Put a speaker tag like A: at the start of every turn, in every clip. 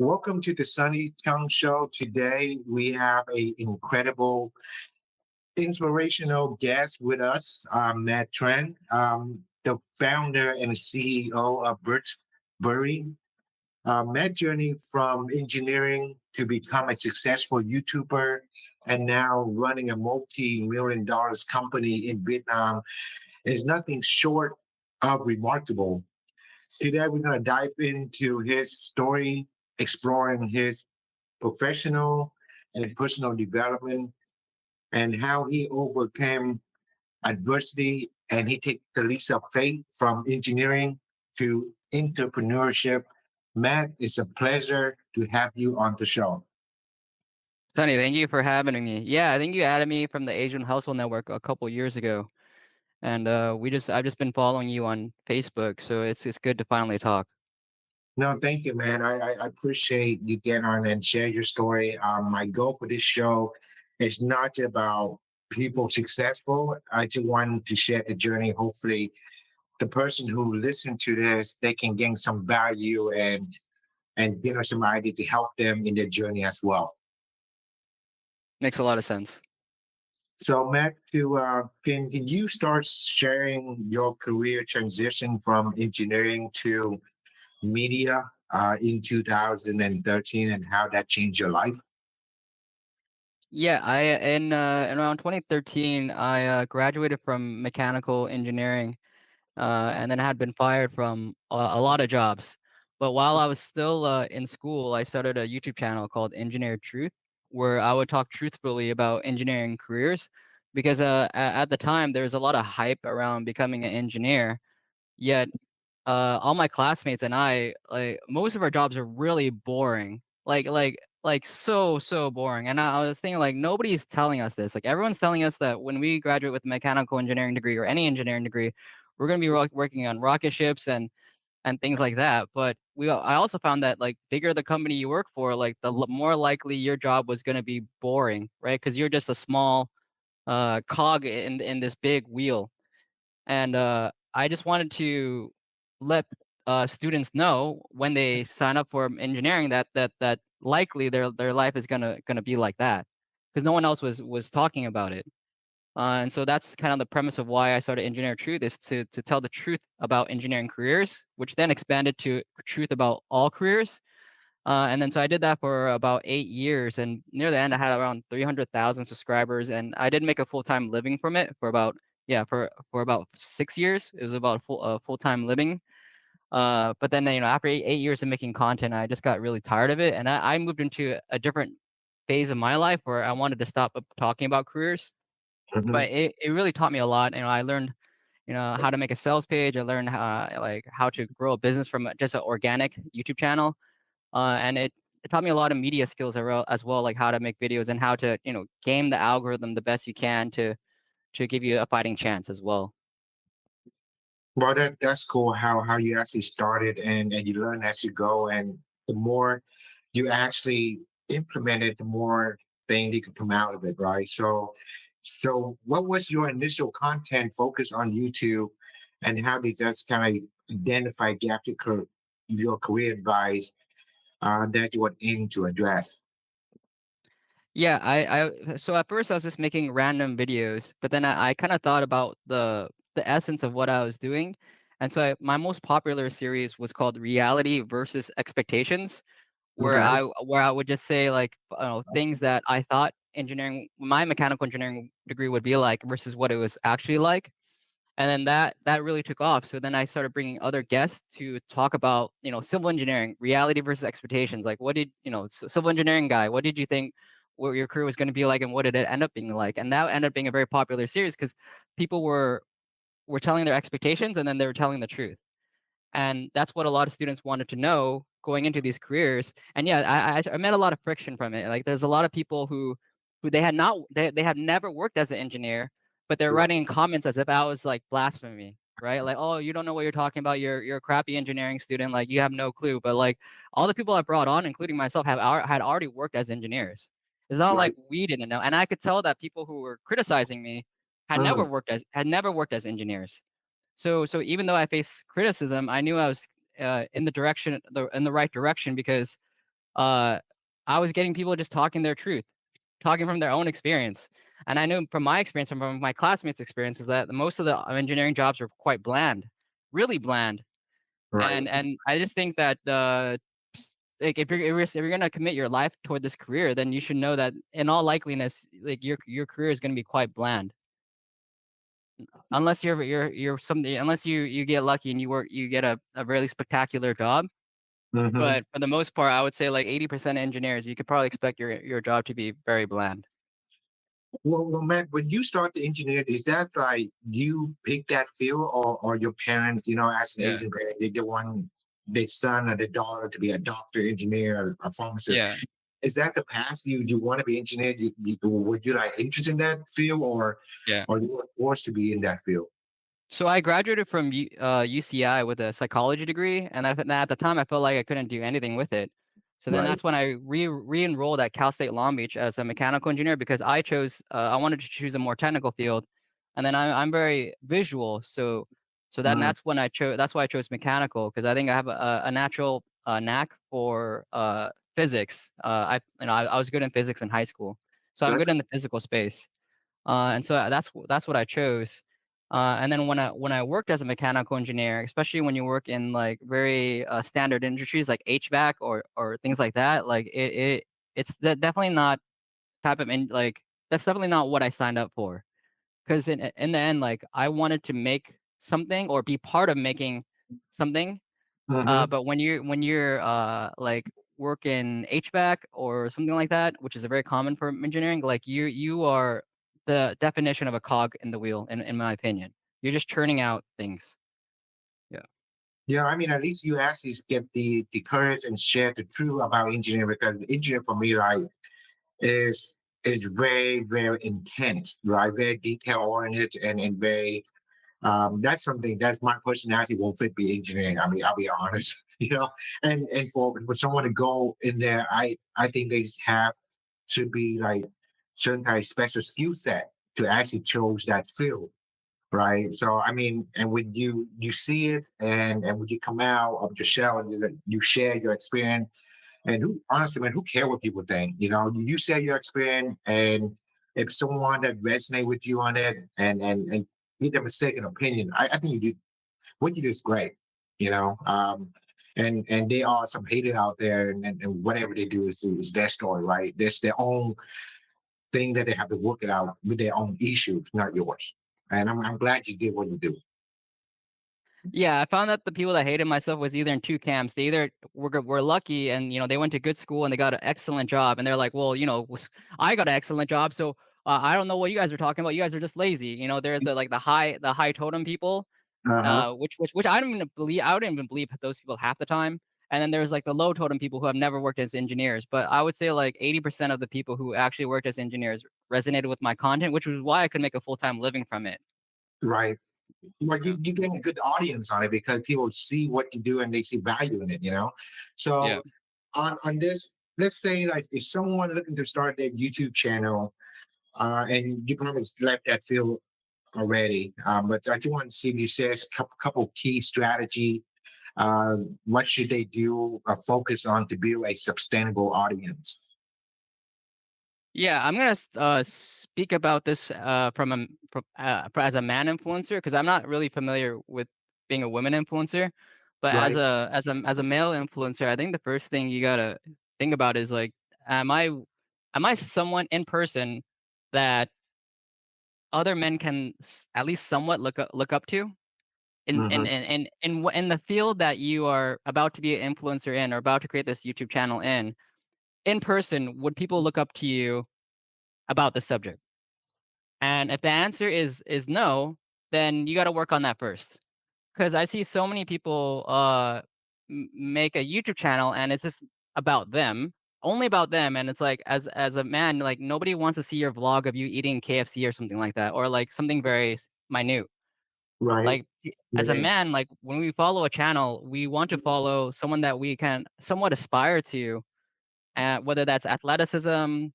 A: Welcome to the Sunny Chung Show. Today we have a incredible, inspirational guest with us, Matt Tran, the founder and CEO of Birchbury. Matt journey from engineering to become a successful YouTuber and now running a multi-million dollars company in Vietnam is nothing short of remarkable. Today, we're going to dive into his story, exploring his professional and personal development and how he overcame adversity and he took the leap of faith from engineering to entrepreneurship. Matt, it's a pleasure to have you on the show.
B: Sonny, thank you for having me. Yeah, I think you added me from the Asian Household Network a couple years ago, and I've just been following you on Facebook, so it's good to finally talk.
A: No, thank you, man. I appreciate you getting on and share your story. My goal for this show is not about people successful. I just want to share the journey. Hopefully, the person who listen to this, they can gain some value and some idea to help them in their journey as well.
B: Makes a lot of sense.
A: So, Matt, to can you start sharing your career transition from engineering to media in 2013 and how that changed your life?
B: Yeah, in around 2013, I graduated from mechanical engineering, and then had been fired from a lot of jobs. But while I was still in school, I started a YouTube channel called Engineer Truth, where I would talk truthfully about engineering careers, because at the time there was a lot of hype around becoming an engineer. Yet all my classmates and I, like, most of our jobs are really boring. So boring. And I was thinking, like, nobody's telling us this. Like, everyone's telling us that when we graduate with a mechanical engineering degree or any engineering degree, we're going to be working on rocket ships and things like that. But I also found that, like, bigger the company you work for, like, more likely your job was going to be boring, right? Because you're just a small cog in this big wheel. And I just wanted to let students know when they sign up for engineering that likely their life is gonna be like that, because no one else was talking about it. And so that's kind of the premise of why I started Engineer Truth, is to tell the truth about engineering careers, which then expanded to truth about all careers. And then so I did that for about 8 years, and near the end I had around 300,000 subscribers, and I did make a full time living from it for about, yeah, for about 6 years. It was about full time living. But then, after 8 years of making content, I just got really tired of it, and I moved into a different phase of my life where I wanted to stop talking about careers.
A: Mhm.
B: But it really taught me a lot. I learned how to make a sales page. I learned how to grow a business from just an organic YouTube channel, and it taught me a lot of media skills as well, like how to make videos and how to game the algorithm the best you can to give you a fighting chance as well.
A: Well, that's cool how you actually started and you learn as you go, and the more you actually implement it, the more thing you can come out of it, right? So what was your initial content focus on YouTube, and how did that kind of identify gap your career advice that you were aiming to address?
B: Yeah, so at first I was just making random videos, but then I kind of thought about the essence of what I was doing, and so my most popular series was called Reality versus Expectations,
A: Okay.
B: where I would just say, like, things that I thought my mechanical engineering degree would be like versus what it was actually like. And then that really took off. So then I started bringing other guests to talk about, civil engineering, reality versus expectations. Like, what did, civil engineering guy, what did you think what your career was going to be like, and what did it end up being like? And that ended up being a very popular series because people were telling their expectations, and then they were telling the truth. And that's what a lot of students wanted to know going into these careers. And yeah, I met a lot of friction from it. Like, there's a lot of people who they have never worked as an engineer, but they're writing in comments as if I was like blasphemy, right? Like, oh, you don't know what you're talking about. You're a crappy engineering student. Like, you have no clue. But like, all the people I brought on, including myself, had already worked as engineers. It's not
A: Right.
B: like we didn't know. And I could tell that people who were criticizing me
A: Mm,
B: had never worked as engineers. So even though I faced criticism, I knew I was in the right direction, because uh, I was getting people just talking their truth, talking from their own experience. And I knew from my experience and from my classmates' experiences that most of the engineering jobs are quite bland, really bland.
A: Right.
B: And I just think that like if you're gonna commit your life toward this career, then you should know that in all likeliness, like your career is gonna be quite bland. Unless you're something, unless you get lucky and you get a really spectacular job.
A: Hmm.
B: But for the most part, I would say like 80% engineers, you could probably expect your job to be very bland.
A: Well, Matt, when you start the engineer, is that like you pick that field, or your parents, as an
B: Yeah.
A: engineer, they want their son or their daughter to be a doctor, engineer, or a pharmacist?
B: Yeah.
A: Is that the path you want to be engineer? Would you like interest in that field,
B: Yeah.
A: or you were forced to be in that field?
B: So I graduated from UCI with a psychology degree, and at the time I felt like I couldn't do anything with it. So then
A: Right.
B: that's when I re-enrolled at Cal State Long Beach as a mechanical engineer because I wanted to choose a more technical field, and then I'm very visual, so then
A: Mm,
B: that's why I chose mechanical because I think I have a natural knack for physics. I was good in physics in high school, so I'm
A: that's
B: good in the physical space. And so that's what I chose. And then when I worked as a mechanical engineer, especially when you work in like very standard industries like HVAC or things like that, like definitely not type of like that's definitely not what I signed up for. Because in the end, like I wanted to make something or be part of making something,
A: mm-hmm.
B: but when you're like work in HVAC or something like that, which is a very common for engineering, like you are the definition of a cog in the wheel, in my opinion. You're just churning out things. Yeah.
A: Yeah, I mean, at least you actually get the courage and share the truth about engineering, because engineering for me, like, is very, very intense, right? Very detail oriented, and very that's something that's my personality won't fit be engineering. I mean, I'll be honest, and for someone to go in there, I think they have should be like certain kind of special skill set to actually choose that field, right? So I mean, and when you see it, and when you come out of your shell and you share your experience, and who honestly, man, who care what people think? You share your experience, and if someone that resonate with you on it, and give them a second opinion, I think you do what you do is great. You know, and there are some haters out there, and whatever they do is their story, right? There's their own thing that they have to work it out with their own issues, not yours. And I'm glad you did what you do.
B: Yeah, I found that the people that hated myself was either in two camps. They either were lucky and they went to good school and they got an excellent job, and they're like, well, I got an excellent job, so I don't know what you guys are talking about. You guys are just lazy. They're the high totem people,
A: Uh-huh.
B: which I don't even believe. I wouldn't even believe those people half the time. And then there's like the low totem people who have never worked as engineers. But I would say like 80% of the people who actually worked as engineers resonated with my content, which was why I could make a full-time living from it.
A: Right. Well,
B: Yeah.
A: you get a good audience on it because people see what you do and they see value in it.
B: Yeah.
A: So on this, let's say like if someone looking to start their YouTube channel, and you probably left that field already, but I do want to see if you say a couple key strategy. What should they do or focus on to build a sustainable audience?
B: Yeah, I'm gonna speak about this as a man influencer because I'm not really familiar with being a women influencer, but as
A: Right.
B: a male influencer, I think the first thing you gotta think about is like, am I am I someone in person that other men can at least somewhat look up to
A: Hmm.
B: in the field that you are about to be an influencer in or about to create this YouTube channel in person, would people look up to you about the subject? And if the answer is no, then you gotta work on that first. Because I see so many people, make a YouTube channel and it's just about them, only about them, and it's like, as a man, like, nobody wants to see your vlog of you eating KFC or something like that, or, like, something very minute.
A: Right.
B: Like, as a
A: Yeah.
B: man, like, when we follow a channel, we want to follow someone that we can somewhat aspire to, whether that's athleticism,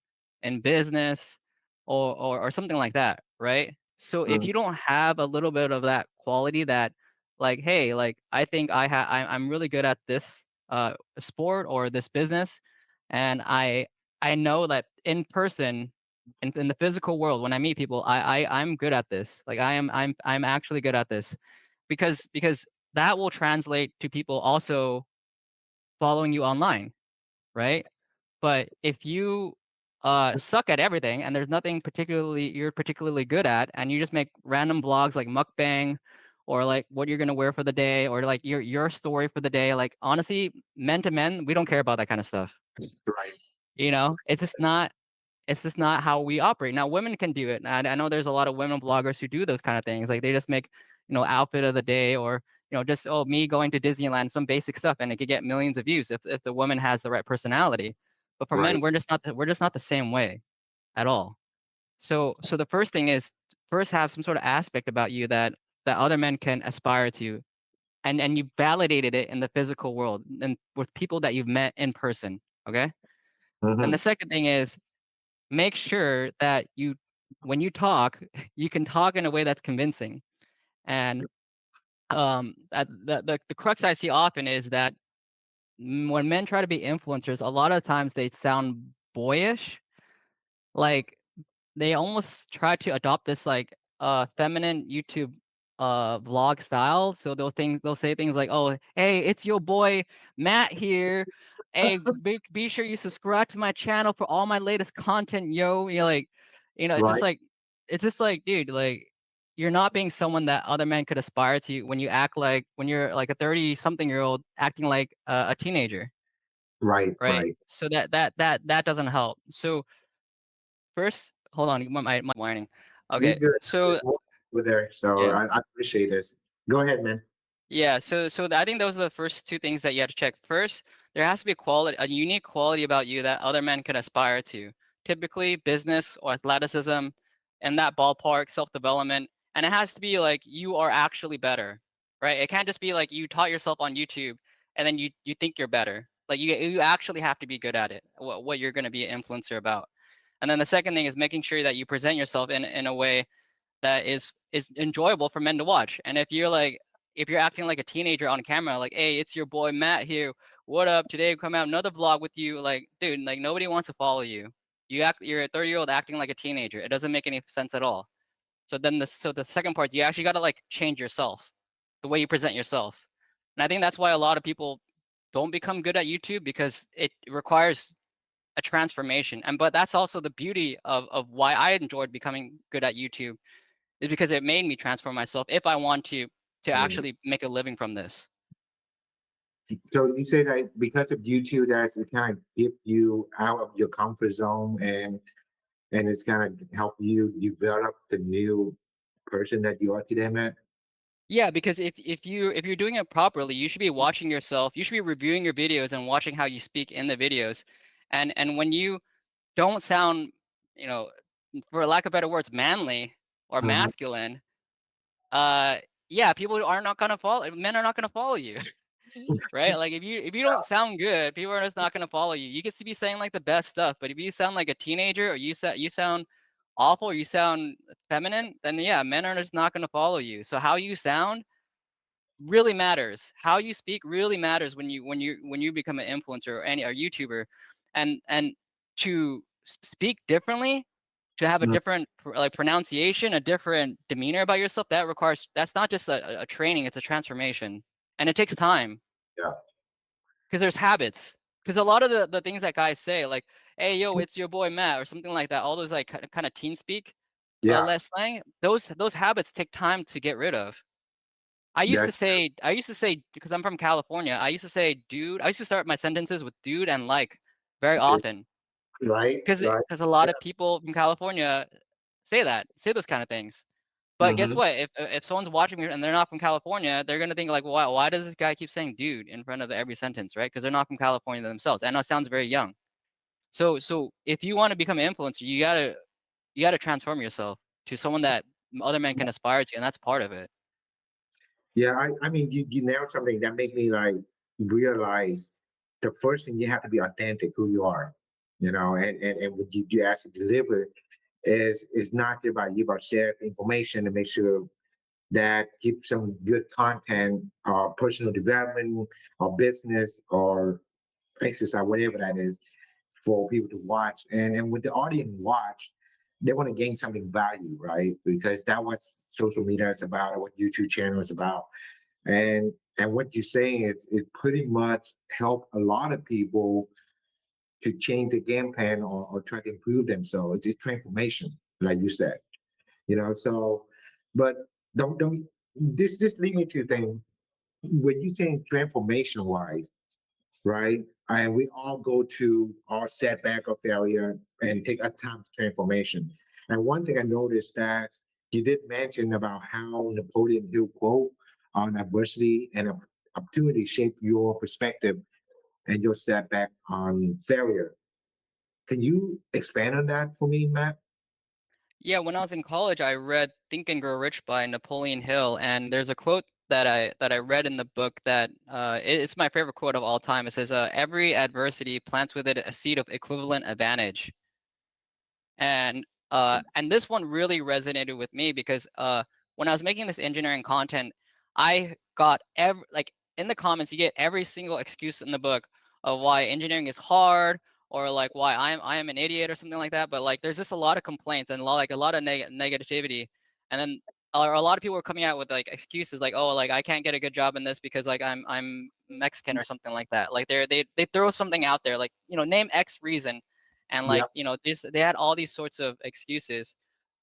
B: in business, or something like that, right? So if
A: Mm.
B: you don't have a little bit of that quality that, like, hey, like I think I'm really good at this sport or this business, And I know that in person, in the physical world, when I meet people, I'm good at this. Like I'm actually good at this because that will translate to people also following you online, right? But if you suck at everything and there's nothing particularly you're particularly good at, and you just make random vlogs like mukbang or like what you're gonna wear for the day or like your story for the day, like honestly, men to men, we don't care about that kind of stuff.
A: Right.
B: You know, it's just not how we operate. Now, women can do it. And I know there's a lot of women vloggers who do those kind of things. Like they just make, outfit of the day or, just me going to Disneyland, some basic stuff, and it could get millions of views if the woman has the right personality. But for men,
A: Right.
B: we're just not the same way at all. So the first thing is first have some sort of aspect about you that other men can aspire to, and you validated it in the physical world and with people that you've met in person. Okay. And the
A: Hmm.
B: second thing is make sure that when you talk, you can talk in a way that's convincing. And the crux I see often is that when men try to be influencers, a lot of times they sound boyish. Like they almost try to adopt this like feminine YouTube vlog style. So they'll say things like, "Oh, hey, it's your boy Matt here. Hey, be sure you subscribe to my channel for all my latest content, yo." You're like,
A: Right.
B: it's just like, dude, like you're not being someone that other men could aspire to when you act like when you're like a 30 something year old acting like a teenager,
A: Right.
B: right?
A: Right.
B: So that doesn't help. So first, hold on, my whining.
A: You're
B: Okay,
A: good.
B: so
A: It's over there. So
B: yeah,
A: I appreciate this. Go ahead, man.
B: yeah. So I think those are the first two things that you have to check. First, there has to be a unique quality about you that other men can aspire to. Typically, business or athleticism, in that ballpark, self-development, and it has to be like you are actually better, right? It can't just be like you taught yourself on YouTube and then you think you're better. Like you actually have to be good at it. What you're going to be an influencer about. And then the second thing is making sure that you present yourself in a way that is enjoyable for men to watch. And if you're acting like a teenager on camera, like, hey, it's your boy Matt here. What up? Today come out another vlog with you. Like, dude, like nobody wants to follow you. You're a 30-year-old acting like a teenager. It doesn't make any sense at all. So the second part, you actually gotta like change yourself, the way you present yourself. And I think that's why a lot of people don't become good at YouTube because it requires a transformation. And but that's also the beauty of why I enjoyed becoming good at YouTube is because it made me transform myself if I want to
A: Mm.
B: actually make a living from this.
A: So you say that because of YouTube, that's it kind of get you out of your comfort zone and it's kind of help you develop the new person that you are today, man.
B: Yeah, because if you're doing it properly, you should be watching yourself. You should be reviewing your videos and watching how you speak in the videos. And when you don't sound, you know, for lack of better words, manly or
A: Mhm.
B: masculine, uh yeah, people are not gonna follow men are not gonna follow you. Right? Like if you don't sound good, people are just not gonna follow you. You could be saying like the best stuff, but if you sound like a teenager or you sound awful or you sound feminine, then yeah, men are just not gonna follow you. So how you sound really matters. How you speak really matters when you become an influencer or any or YouTuber, and to speak differently, to have a
A: Mhm.
B: different like pronunciation, a different demeanor about yourself. That's not just a training; it's a transformation, and it takes time
A: Yeah.
B: because there's habits. Because a lot of the things that guys say, like "Hey yo, it's your boy Matt" or something like that, all those like kind of teen speak,
A: Yeah.
B: less slang. Those habits take time to get rid of.
A: That's
B: I used to say because I'm from California, I used to say dude. I used to start my sentences with dude and like very
A: true.
B: often
A: Right. Right.
B: because a lot of people from California say those kind of things. But guess
A: Hmm.
B: what? If someone's watching me and they're not from California, they're gonna think like, why does this guy keep saying dude in front of every sentence, right? Because they're not from California themselves. I know it sounds very young. So if you want to become an influencer, you gotta transform yourself to someone that other men can aspire to, and that's part of it.
A: Yeah. I mean, you nailed something that made me like realize the first thing you have to be authentic who you are, and what you actually deliver is not just about you about share information to make sure that keep some good content or personal development or business or exercise, whatever that is. for people to watch. And when the audience watch, they want to gain something value, right? Because that what social media is about, what YouTube channel is about. And what you're saying is it pretty much help a lot of people to change the game plan or try to improve themselves. It's a transformation, like you said. So but don't this lead me to think when you saying transformation wise, right? And we all go to our setback or failure and take a time to transformation. And one thing I noticed that you did mention about how Napoleon Hill quote on adversity and opportunity shape your perspective and your setback on failure. Can you expand on that for me, Matt?
B: Yeah, when I was in college, I read Think and Grow Rich by Napoleon Hill, and there's a quote that I read in the book that it's my favorite quote of all time. It says, "Every adversity plants with it a seed of equivalent advantage." And this one really resonated with me because when I was making this engineering content, I got every like in the comments you get every single excuse in the book of why engineering is hard or like why I am an idiot or something like that. But like there's just a lot of complaints and a lot of negativity, and then a lot of people were coming out with like excuses like, oh, like I can't get a good job in this because like I'm Mexican or something like that. Like they throw something out there like, name X reason, and
A: Yeah.
B: like, this they had all these sorts of excuses.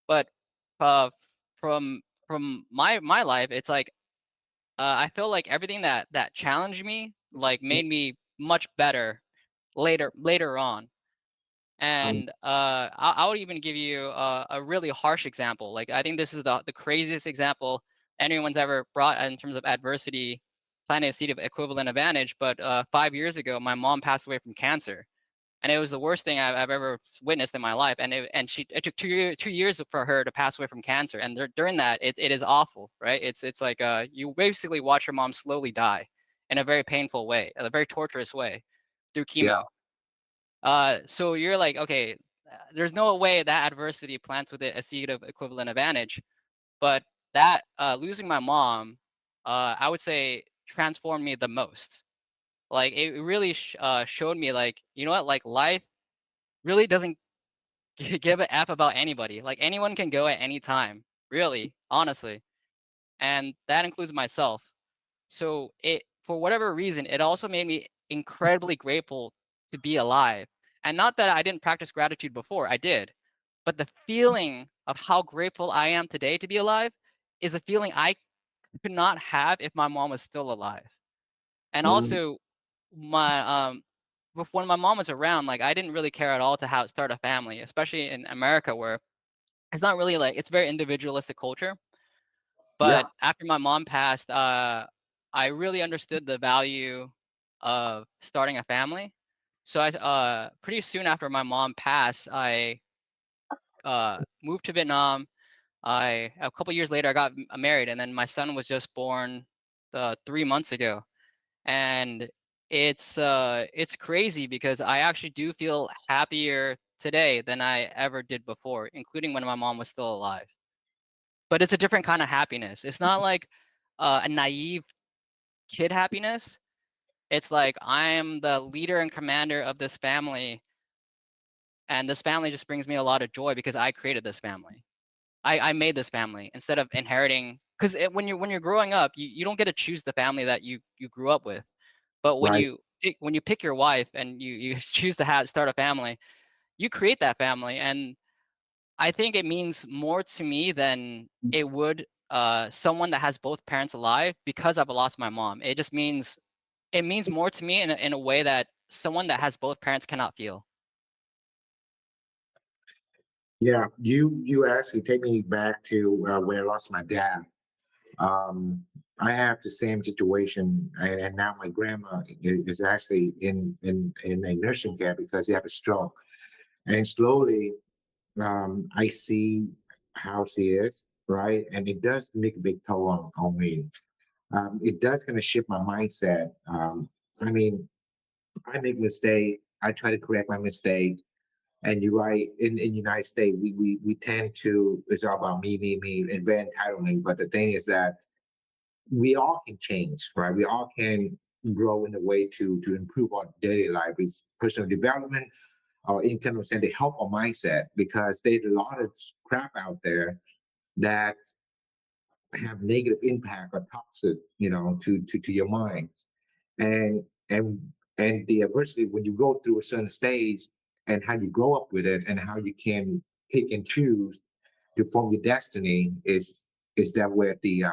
B: But uh from my life, it's like I feel like everything that challenged me like made me much better later on.
A: Um,
B: And I would even give you a really harsh example. Like I think this is the craziest example anyone's ever brought in terms of adversity, planting a seed of equivalent advantage. But 5 years ago, my mom passed away from cancer, and it was the worst thing I've ever witnessed in my life. And it took 2 years for her to pass away from cancer. And during that, it is awful, right? It's like you basically watch your mom slowly die in a very painful way, a very torturous way through
A: yeah.
B: chemo. So you're like, okay, there's no way that adversity plants with it a seed of equivalent advantage. But that losing my mom, I would say transformed me the most. Like it really showed me like, you know what, like life really doesn't give a f about anybody. Like anyone can go at any time, really, honestly, and that includes myself. So it, for whatever reason, it also made me incredibly grateful to be alive. And not that I didn't practice gratitude before, I did. But the feeling of how grateful I am today to be alive is a feeling I could not have if my mom was still alive. And
A: Mm,
B: also my when my mom was around, like I didn't really care at all to how start a family, especially in America where it's not really like it's very individualistic culture.
A: yeah.
B: But after my mom passed, I really understood the value of starting a family. So pretty soon after my mom passed, I moved to Vietnam. A couple years later, I got married, and then my son was just born 3 months ago. And it's crazy because I actually do feel happier today than I ever did before, including when my mom was still alive. But it's a different kind of happiness. It's not like a naive kid happiness. It's like I'm the leader and commander of this family, and this family just brings me a lot of joy because I created this family. I made this family instead of inheriting. Because when you're growing up, you don't get to choose the family that you grew up with. But when
A: Right.
B: you pick your wife and you choose to start a family, you create that family. And I think it means more to me than it would someone that has both parents alive because I've lost my mom. It means more to me in a way that someone that has both parents cannot feel.
A: Yeah. You actually take me back to when I lost my dad. Um, I have the same situation, and now my grandma is actually in a nursing care because she had a stroke. And slowly, I see how she is, right? And it does make a big toll on me. It does kind of shift my mindset. I mean, I make mistake. I try to correct my mistake. And you're right. In United States, we tend to it's all about me, and very entitlement. But the thing is that we all can change, right? We all can grow in a way to improve our daily life. It's personal development, or in terms of saying they help our mindset, because there's a lot of crap out there that have negative impact or toxic, to your mind. And and and the adversity, when you go through a certain stage, and how you grow up with it, and how you can pick and choose to form your destiny, is that where the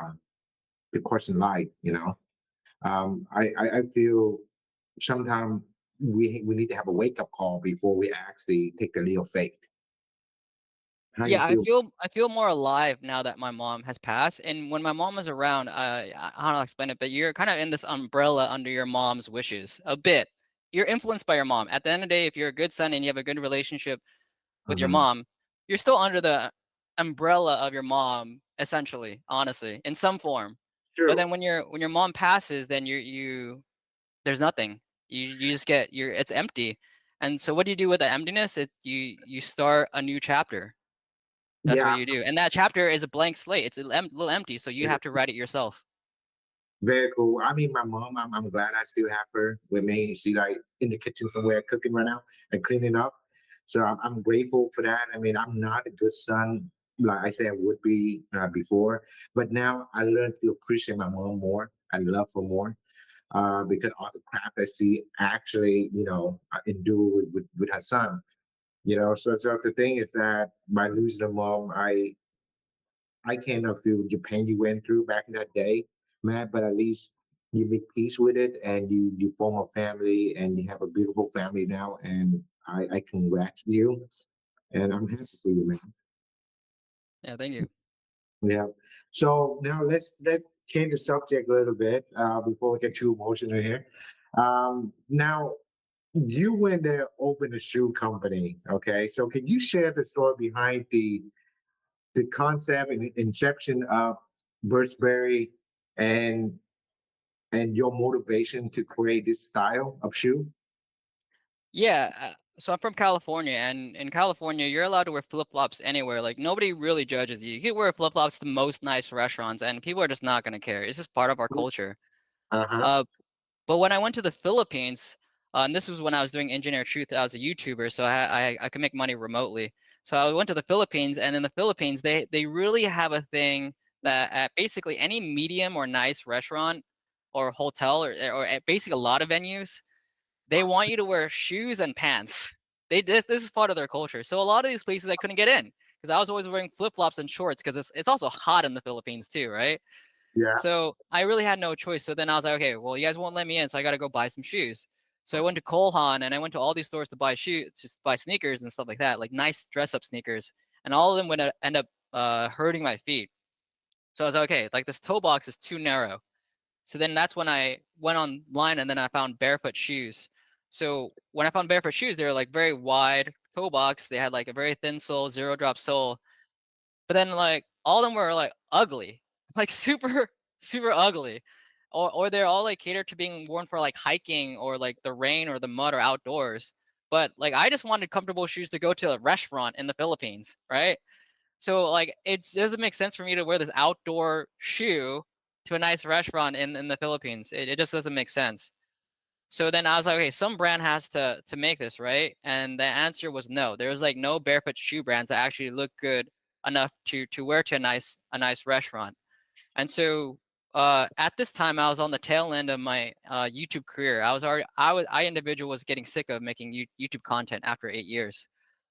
A: question lies. I feel sometimes we need to have a wake up call before we actually take the leap of faith. How you
B: Yeah,
A: feel?
B: I feel more alive now that my mom has passed. And when my mom was around, I don't know how to explain it, but you're kind of in this umbrella under your mom's wishes a bit. You're influenced by your mom. At the end of the day, if you're a good son and you have a good relationship with your
A: Mhm.
B: mom, you're still under the umbrella of your mom, essentially, honestly, in some form. But
A: True.
B: then when your mom passes, then you there's nothing. You just get it's empty. And so what do you do with the emptiness? You start a new chapter. That's what
A: Yeah.
B: you do, and that chapter is a blank slate. It's a little empty, so you have to write it yourself.
A: Very cool. I mean, my mom, I'm glad I still have her with me. She like in the kitchen somewhere cooking right now and cleaning up. So I'm grateful for that. I mean, I'm not a good son, like I said I would be before, but now I learned to appreciate my mom more. I love her more, because all the crap that she actually, endure with her son. So the thing is that by losing a mom, I cannot feel the pain you went through back in that day, man. But at least you make peace with it, and you form a family, and you have a beautiful family now. And I congratulate you, and I'm happy for you, man.
B: Yeah, thank you.
A: Yeah. So now let's change the subject a little bit before we get too emotional here. Now you went there, opened a shoe company. Okay, so can you share the story behind the concept and inception of Birchbury, and and your motivation to create this style of shoe?
B: Yeah, so I'm from California, and in California, you're allowed to wear flip-flops anywhere. Like, nobody really judges you. You can wear flip-flops to most nice restaurants, and people are just not gonna care. It's just part of our culture.
A: Uh-huh.
B: Uh, but when I went to the Philippines, and this was when I was doing Engineer Truth as a YouTuber, so I could make money remotely. So I went to the Philippines, and in the Philippines, they really have a thing that at basically any medium or nice restaurant or hotel or at basically a lot of venues, they want you to wear shoes and pants. This is part of their culture. So a lot of these places I couldn't get in because I was always wearing flip-flops and shorts because it's also hot in the Philippines too, right?
A: Yeah.
B: So I really had no choice. So then I was like, okay, well, you guys won't let me in, so I got to go buy some shoes. So I went to Kolhan and I went to all these stores to buy shoes, just buy sneakers and stuff like that, like nice dress-up sneakers, and all of them would end up hurting my feet. So I was like, okay, like this toe box is too narrow. So then that's when I went online and then I found barefoot shoes. So when I found barefoot shoes, they were like very wide toe box. They had like a very thin sole, zero drop sole. But then like all of them were like ugly, like super super ugly, or they're all like catered to being worn for like hiking or like the rain or the mud or outdoors. But like I just wanted comfortable shoes to go to a restaurant in the Philippines, right? So like it doesn't make sense for me to wear this outdoor shoe to a nice restaurant in the Philippines. It just doesn't make sense. So then I was like, okay, some brand has to make this, right? And the answer was no. There was like no barefoot shoe brands that actually look good enough to wear to a nice restaurant. And so at this time, I was on the tail end of my YouTube career. I individual was getting sick of making YouTube content after 8 years.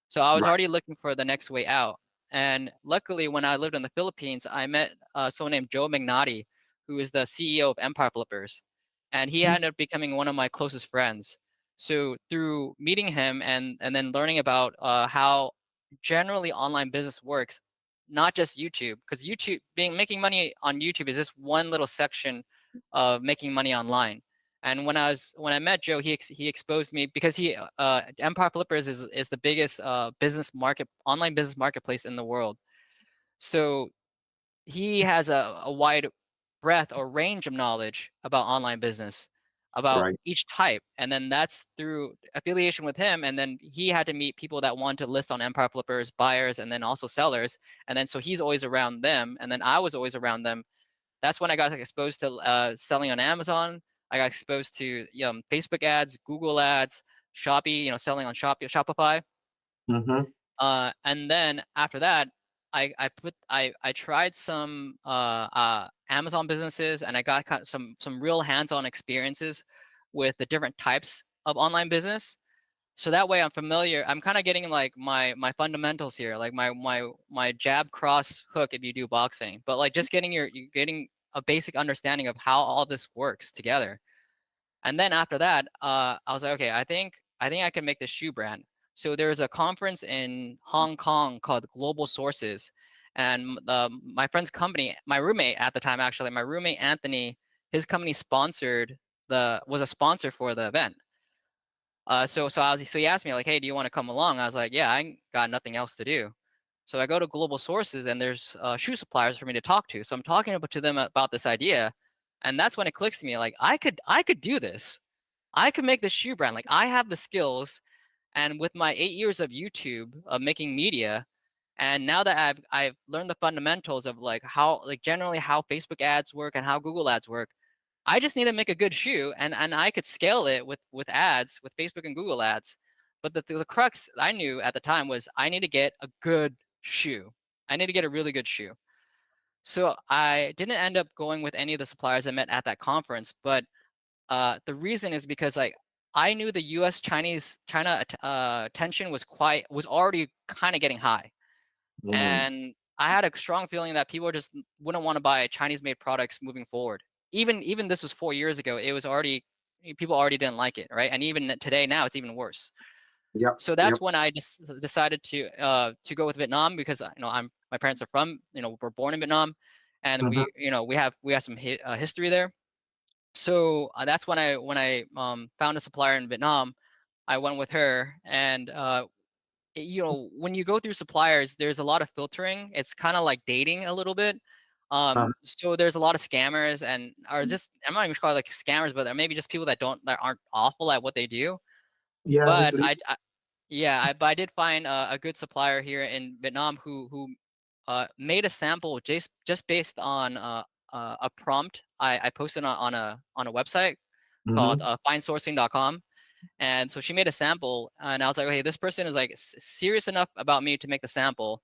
B: So I was
A: Right.
B: already looking for the next way out. And luckily, when I lived in the Philippines, I met someone named Joe Magnati, who is the CEO of Empire Flippers, and he ended up becoming one of my closest friends. So through meeting him and then learning about how generally online business works, not just YouTube, because YouTube being making money on YouTube is just one little section of making money online. And when I met Joe, he exposed me because he Empire Flippers is the biggest online business marketplace in the world. So he has a wide breadth or range of knowledge about online business, about
A: Right.
B: each type. And then that's through affiliation with him. And then he had to meet people that want to list on Empire Flippers, buyers, and then also sellers. And then so he's always around them. And then I was always around them. That's when I got exposed to selling on Amazon. I got exposed to Facebook ads, Google ads, Shopee, selling on Shopify.
A: Mm-hmm.
B: And then after that, I tried some Amazon businesses, and I got some real hands-on experiences with the different types of online business. So that way I'm familiar. I'm kind of getting like my fundamentals here, like my jab, cross, hook if you do boxing, but like just you're getting a basic understanding of how all this works together. And then after that, I was like, okay, I think I can make this shoe brand. So there's a conference in Hong Kong called Global Sources, and my friend's company, my roommate at the time, actually, my roommate Anthony, his company was a sponsor for the event. So he asked me like, hey, do you want to come along? I was like, yeah, I ain't got nothing else to do. So I go to Global Sources, and there's shoe suppliers for me to talk to. So I'm talking to them about this idea, and that's when it clicks to me like I could do this. I could make this shoe brand. Like I have the skills, and with my 8 years of YouTube of making media, and now that I've learned the fundamentals of like how like generally how Facebook ads work and how Google ads work, I just need to make a good shoe, and I could scale it with ads with Facebook and Google ads. But the crux I knew at the time was I need to get a good shoe. I need to get a really good shoe. So I didn't end up going with any of the suppliers I met at that conference, but the reason is because like I knew the U.S. China tension was already kind of getting high,
A: Mm.
B: and I had a strong feeling that people just wouldn't want to buy Chinese made products moving forward. Even this was 4 years ago. It was already people already didn't like it, right? And even today, now it's even worse.
A: Yep.
B: So
A: Yep.
B: that's when I just decided to go with Vietnam because my parents are from were born in Vietnam, and
A: Mm-hmm.
B: we have some history there. So that's when I found a supplier in Vietnam. I went with her, and when you go through suppliers, there's a lot of filtering. It's kind of like dating a little bit.
A: Uh,
B: So there's a lot of scammers, and or just I'm not even sure like scammers, but there may be just people that aren't awful at what they do.
A: yeah.
B: But but I did find a good supplier here in Vietnam who made a sample just based on a prompt I posted on a website called
A: Mm-hmm.
B: findsourcing.com. And so she made a sample, and I was like, okay, this person is like serious enough about me to make the sample.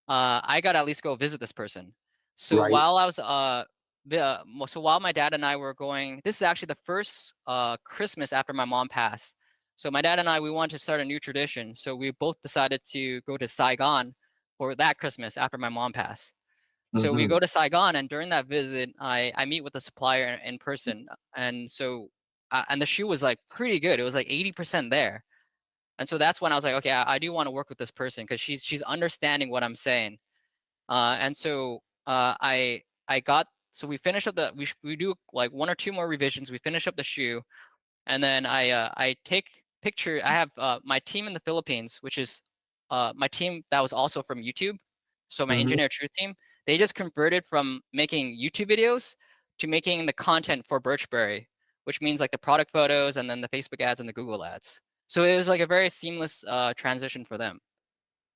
B: I gotta at least go visit this person. So
A: Right.
B: while I was so while my dad and I were going, this is actually the first Christmas after my mom passed. So my dad and I we wanted to start a new tradition. So we both decided to go to Saigon for that Christmas after my mom passed. So we
A: Mm-hmm.
B: go to Saigon, and during that visit, I meet with the supplier in person, and so and the shoe was like pretty good. It was like 80% there, and so that's when I was like, okay, I do want to work with this person because she's understanding what I'm saying. And so I got so we finish up we do like one or two more revisions. We finish up the shoe, and then I take picture. I have my team in the Philippines, which is my team that was also from YouTube. So my
A: Mm-hmm.
B: engineer truth team, they just converted from making YouTube videos to making the content for Birchbury, which means like the product photos and then the Facebook ads and the Google ads. So it was like a very seamless transition for them.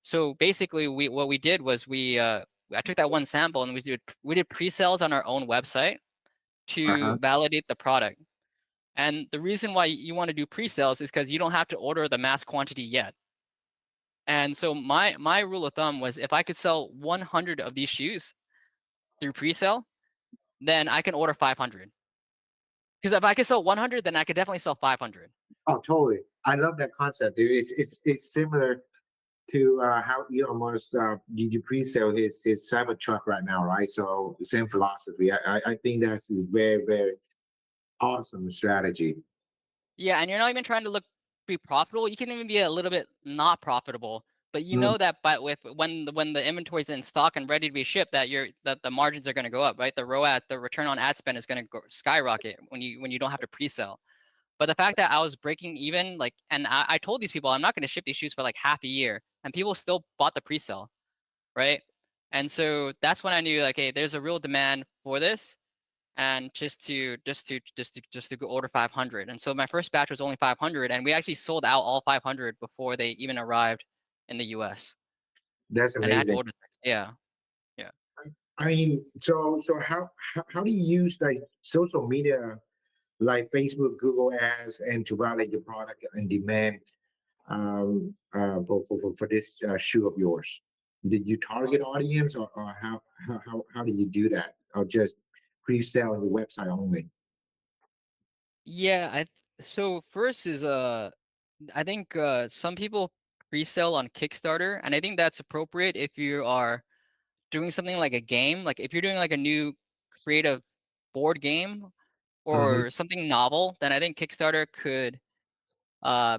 B: So basically, what we did was I took that one sample and we did pre-sales on our own website
A: Uh-huh.
B: to validate the product. And the reason why you want to do pre-sales is because you don't have to order the mass quantity yet. And so my rule of thumb was if I could sell 100 of these shoes through pre-sale, then I can order 500. Because if I could sell 100, then I could definitely sell 500.
A: Oh, totally. I love that concept, dude. It's similar to how Elon Musk you pre-sale his Cybertruck right now, right? So same philosophy. I think that's a very very awesome strategy.
B: Yeah, and you're not even trying to be profitable. You can even be a little bit not profitable, but you
A: Mm,
B: know that by with when the inventory is in stock and ready to be shipped, that the margins are going to go up, right? The ROAS, the return on ad spend, is going to skyrocket when you don't have to pre-sell. But the fact that I was breaking even, like, and I told these people I'm not going to ship these shoes for like half a year, and people still bought the pre-sale, right? And so that's when I knew, like, hey, there's a real demand for this, and just to go order 500. And so my first batch was only 500, and we actually sold out all 500 before they even arrived in the U.S.
A: that's
B: And I had to
A: amazing.
B: order. Yeah, yeah.
A: I mean, so how do you use like social media like Facebook, Google ads, and to validate your product and demand for this shoe of yours? Did you target audience, or how do you do that, or just pre-sale on the website only?
B: Yeah, so first is I think some people pre-sell on Kickstarter, and I think that's appropriate if you are doing something like a game. Like if you're doing like a new creative board game
A: Hmm.
B: or something novel, then I think Kickstarter could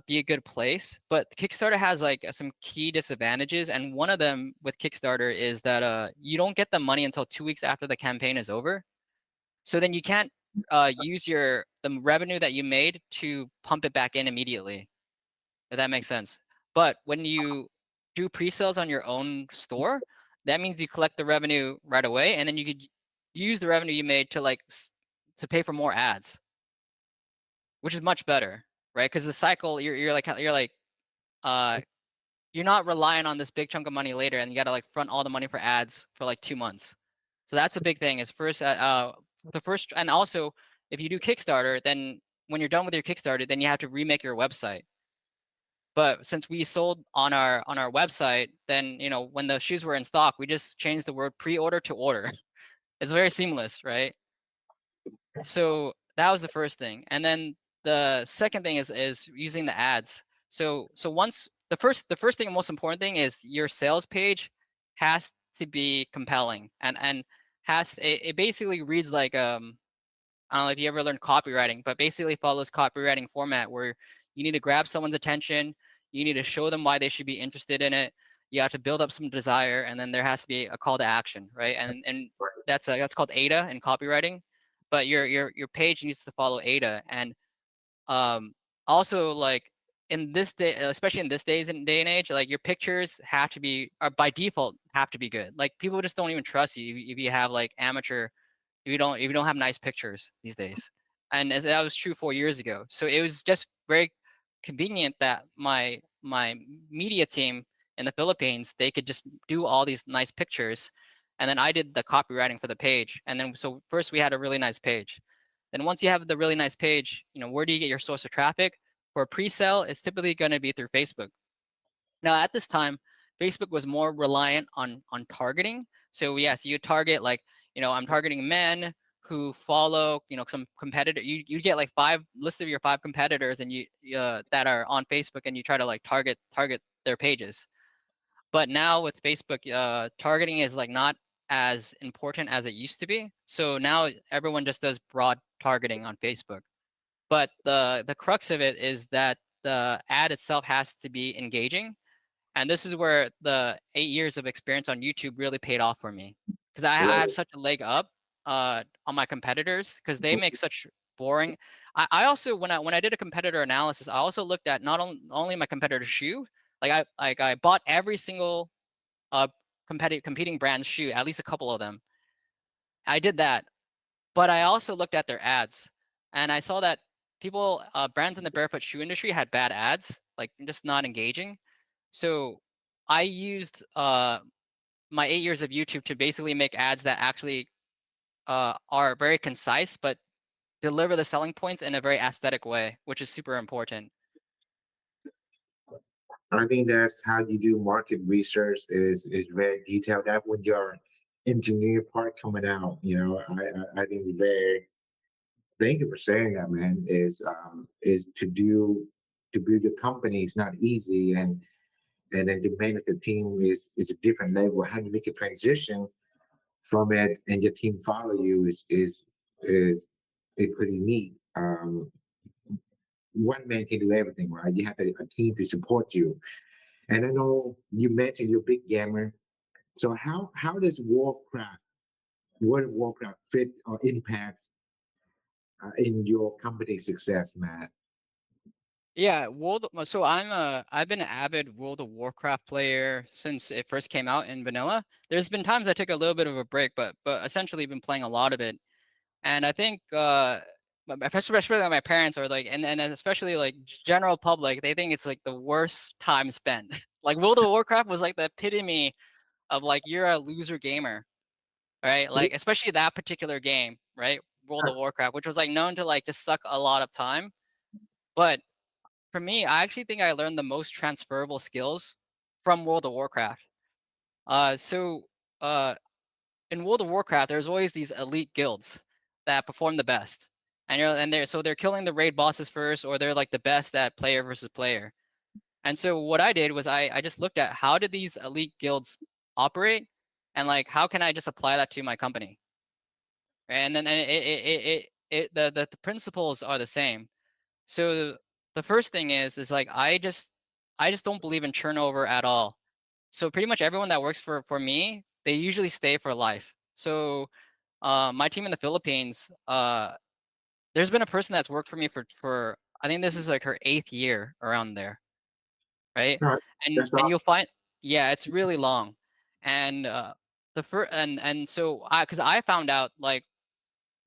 B: be a good place. But Kickstarter has like some key disadvantages, and one of them with Kickstarter is that you don't get the money until 2 weeks after the campaign is over. So then you can't use the revenue that you made to pump it back in immediately, if that makes sense. But when you do pre-sales on your own store, that means you collect the revenue right away, and then you could use the revenue you made to to pay for more ads, which is much better, right? Because the cycle, uh you're not relying on this big chunk of money later, and you got to like front all the money for ads for like 2 months. So that's a big thing. Is first, the first, and also if you do Kickstarter, then when you're done with your Kickstarter, then you have to remake your website. But since we sold on our website, then when the shoes were in stock, we just changed the word pre-order to order. It's very seamless, right? So that was the first thing, and then the second thing is using the ads. So once the first thing and most important thing is your sales page has to be compelling, and it basically reads like I don't know if you ever learned copywriting, but basically follows copywriting format where you need to grab someone's attention, you need to show them why they should be interested in it, you have to build up some desire, and then there has to be a call to action, right? And that's called AIDA in copywriting, but your page needs to follow AIDA, and um, also like in this day, especially in this day and age, like your pictures have to be, or by default have to be good. Like people just don't even trust you if you have like amateur, if you don't have nice pictures these days. And that was true 4 years ago. So it was just very convenient that my media team in the Philippines, they could just do all these nice pictures, and then I did the copywriting for the page. And then so first we had a really nice page. Then once you have the really nice page, where do you get your source of traffic? For pre-sale, it's typically going to be through Facebook. Now, at this time, Facebook was more reliant on targeting. So yes, you target like, I'm targeting men who follow, some competitor. You get like five list of your five competitors, and you that are on Facebook, and you try to like target their pages. But now with Facebook, targeting is like not as important as it used to be. So now everyone just does broad targeting on Facebook. But the crux of it is that the ad itself has to be engaging, and this is where the 8 years of experience on YouTube really paid off for me, because I have
A: Right.
B: such a leg up on my competitors, because they make such boring. I also when I did a competitor analysis, I also looked at not only my competitor's shoe, I bought every single uh competing brand's shoe, at least a couple of them. I did that, but I also looked at their ads, and I saw that brands in the barefoot shoe industry had bad ads, like just not engaging. So I used my 8 years of YouTube to basically make ads that actually are very concise, but deliver the selling points in a very aesthetic way, which is super important.
A: I think that's how you do market research, is very detailed. That when your engineer part coming out, I think very. Thank you for saying that, man. Is to build a company is not easy, and then to manage the team is a different level. How you make a transition from it and your team follow you is pretty neat. One man can do everything, right? You have a team to support you. And I know you mentioned you're a big gamer. So how does World of Warcraft fit or impact in your company success, Matt?
B: Yeah, so I've been an avid World of Warcraft player since it first came out in vanilla. There's been times I took a little bit of a break, but essentially been playing a lot of it. And I think especially my parents are like, and especially like general public, they think it's like the worst time spent. Like World of Warcraft was like the epitome of like you're a loser gamer, right? Like especially that particular game, right? World of Warcraft, which was like known to like just suck a lot of time. But for me, I actually think I learned the most transferable skills from World of Warcraft. So in World of Warcraft, there's always these elite guilds that perform the best, and they're killing the raid bosses first, or they're like the best at player versus player. And so what I did was I just looked at how did these elite guilds operate, and like how can I just apply that to my company, and then the principles are the same. So the first thing is like I just don't believe in turnover at all. So pretty much everyone that works for me, they usually stay for life. So my team in the Philippines, there's been a person that's worked for me for I think this is like her 8th year around there, right?
A: All right.
B: And
A: That's
B: and
A: all.
B: you'll find yeah, it's really long. And the first and so because I found out like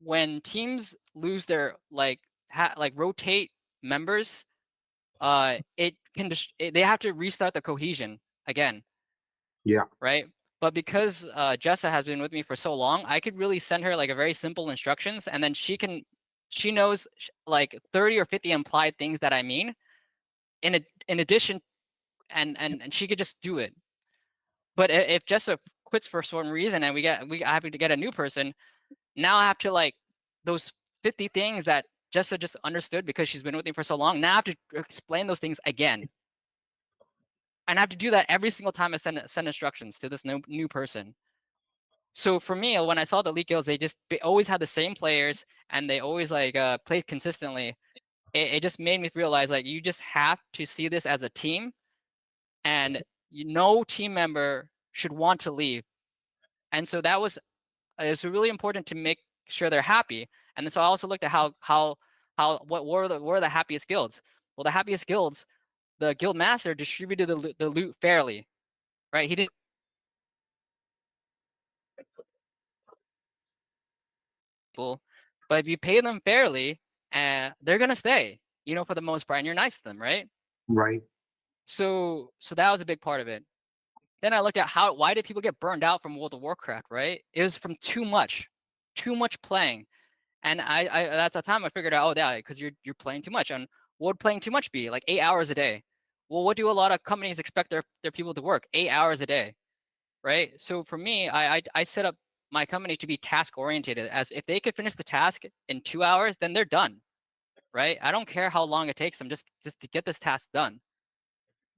B: when teams lose their like rotate members, it can just they have to restart the cohesion again,
A: Yeah.
B: right? But because Jessa has been with me for so long, I could really send her like a very simple instructions, and then she knows like 30 or 50 implied things that I mean in addition, and she could just do it. But if Jessa quits for some reason and we have to get a new person, now I have to like those 50 things that Jessa just understood because she's been with me for so long. Now I have to explain those things again. And I have to do that every single time I send instructions to this new person. So for me, when I saw the Elite Guilds, they always had the same players and they always like played consistently. It just made me realize like you just have to see this as a team, and no team member should want to leave. And so that was it's really important to make sure they're happy. And then so I also looked at how what were the happiest guilds. Well, the happiest guilds, the guild master distributed the loot fairly, right? He didn't people, but if you pay them fairly, they're gonna stay, for the most part, and you're nice to them, right?
A: Right.
B: So that was a big part of it. Then I looked at why did people get burned out from World of Warcraft, right? It was from too much playing. And I that's the time I figured out, oh yeah, because you're playing too much. And what would playing too much be? Like 8 hours a day. Well, what do a lot of companies expect their people to work? 8 hours a day, right? So for me, I set up my company to be task oriented. As if they could finish the task in 2 hours, then they're done, right? I don't care how long it takes them, just to get this task done.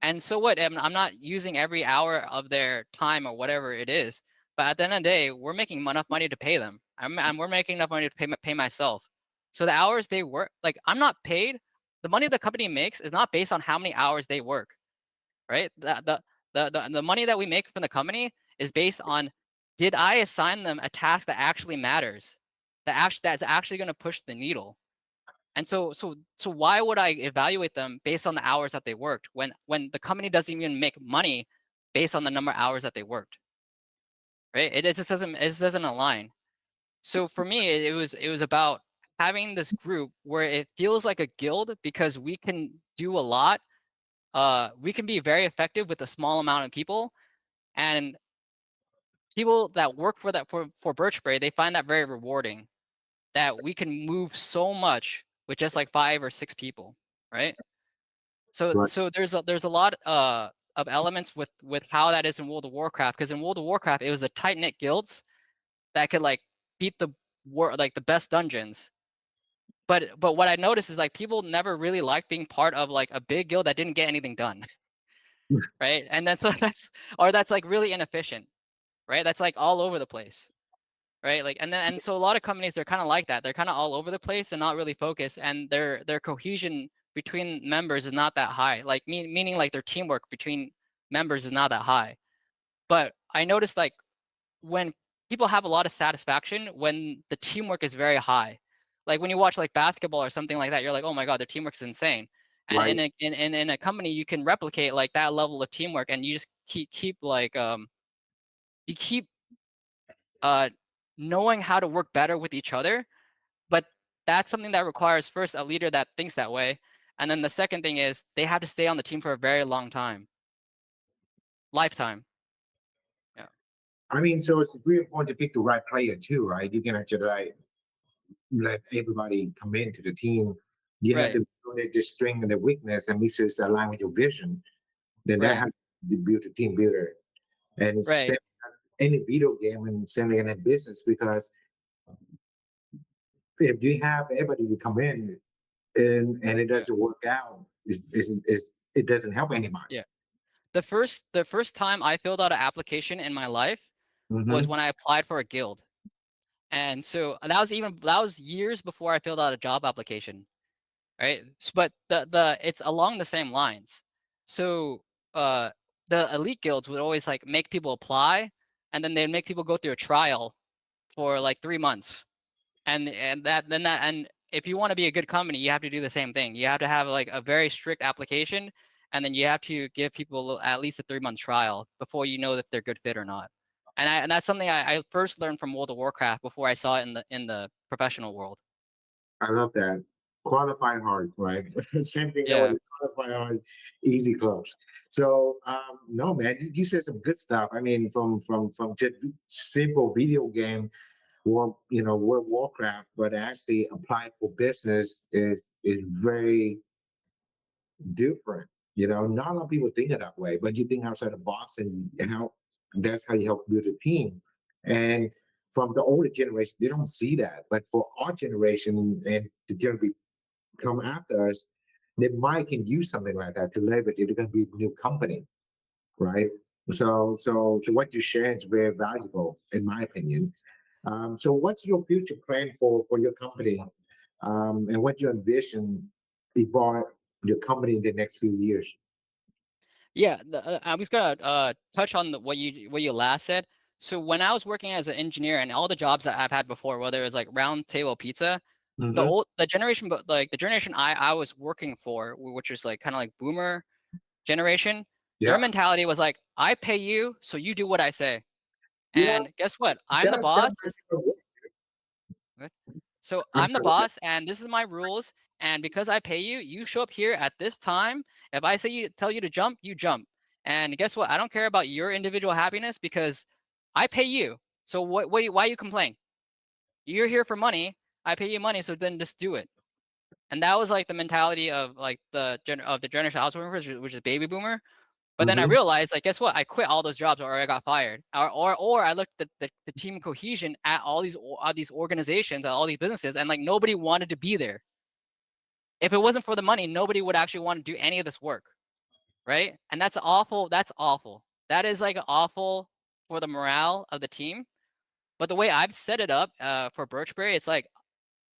B: And so what? I'm not using every hour of their time or whatever it is, but at the end of the day, we're making enough money to pay them. We're making enough money to pay myself. So the hours they work, like I'm not paid. The money the company makes is not based on how many hours they work, right? The money that we make from the company is based on did I assign them a task that actually matters, that's actually going to push the needle. And so why would I evaluate them based on the hours that they worked when the company doesn't even make money based on the number of hours that they worked, right? It just doesn't align. So for me, it was about having this group where it feels like a guild because we can do a lot. We can be very effective with a small amount of people, and people that work for Birchbury, they find that very rewarding. That we can move so much with just like 5 or 6 people, right? So
A: Right.
B: so there's a lot of elements with how that is in World of Warcraft, because in World of Warcraft it was the tight knit guilds that could like beat the war like the best dungeons. But what I noticed is like people never really liked being part of like a big guild that didn't get anything done, right? And then so that's like really inefficient, right? That's like all over the place, right? Like and so a lot of companies they're kind of like that. They're kind of all over the place. They're not really focused, and their cohesion between members is not that high. Like meaning like their teamwork between members is not that high. But I noticed like when people have a lot of satisfaction when the teamwork is very high. Like when you watch like basketball or something like that, you're like, oh my god, their teamwork is insane. And
A: Right.
B: in a company, you can replicate like that level of teamwork, and you just keep like you keep uh knowing how to work better with each other. But that's something that requires first a leader that thinks that way, and then the second thing is they have to stay on the team for a very long time, lifetime. Yeah.
A: I mean, so it's really important to pick the right player too, right? You cannot just like let everybody come into the team. You have
B: Right.
A: to know their strength and their weakness and make sure it's aligned with your vision. Then that
B: Right.
A: has to build a team builder. And
B: Right.
A: same any video game and selling in a business because if you have everybody to come in and it
B: Yeah.
A: doesn't work out, it doesn't help anybody.
B: Yeah. The first time I filled out an application in my life was
A: Hmm.
B: when I applied for a guild. And so that was years before I filled out a job application, right? But the it's along the same lines. So uh the elite guilds would always like make people apply, and then they'd make people go through a trial for like 3 months. And if you want to be a good company, you have to do the same thing. You have to have like a very strict application, and then you have to give people at least a 3 month trial before you know that they're good fit or not. And that's something I first learned from World of Warcraft before I saw it in the professional world.
A: I love that. Qualify hard, right? Same thing that
B: Yeah.
A: was qualify hard, easy close. So no man, you said some good stuff. I mean, from just simple video game War, World Warcraft, but actually applied for business is very different. Not a lot of people think of that way, but you think outside the box and how that's how you help build a team. And from the older generation, they don't see that. But for our generation and the generation come after us, they might can use something like that to leverage it. They're going to be a new company, right? So what you share is very valuable, in my opinion. So what's your future plan for your company, and what you envision evolve your company in the next few years?
B: Yeah, I was gonna touch on what you last said. So when I was working as an engineer and all the jobs that I've had before, whether it was like round table pizza,
A: Hmm.
B: the generation, but like the generation I was working for, which was like kind of like boomer generation, their
A: Yeah,
B: mentality was like, I pay you, so you do what I say.
A: yeah.
B: And guess what? I'm the
A: That
B: boss.
A: might
B: Good. So
A: I'm
B: I'm the boss, and this is my rules. And because I pay you, you show up here at this time. If I tell you to jump, you jump. And guess what? I don't care about your individual happiness because I pay you. So why you complain? You're here for money. I pay you money, so then just do it. And that was like the mentality of like the generation I was working for, which is baby boomer. But then I
A: hmm
B: realized, like, guess what? I quit all those jobs, or I got fired, or I looked at the team cohesion at all these organizations, at all these businesses, and like nobody wanted to be there. If it wasn't for the money, nobody would actually want to do any of this work, right? And that's awful. That's awful. That is like awful for the morale of the team. But the way I've set it up for Birchbury, it's like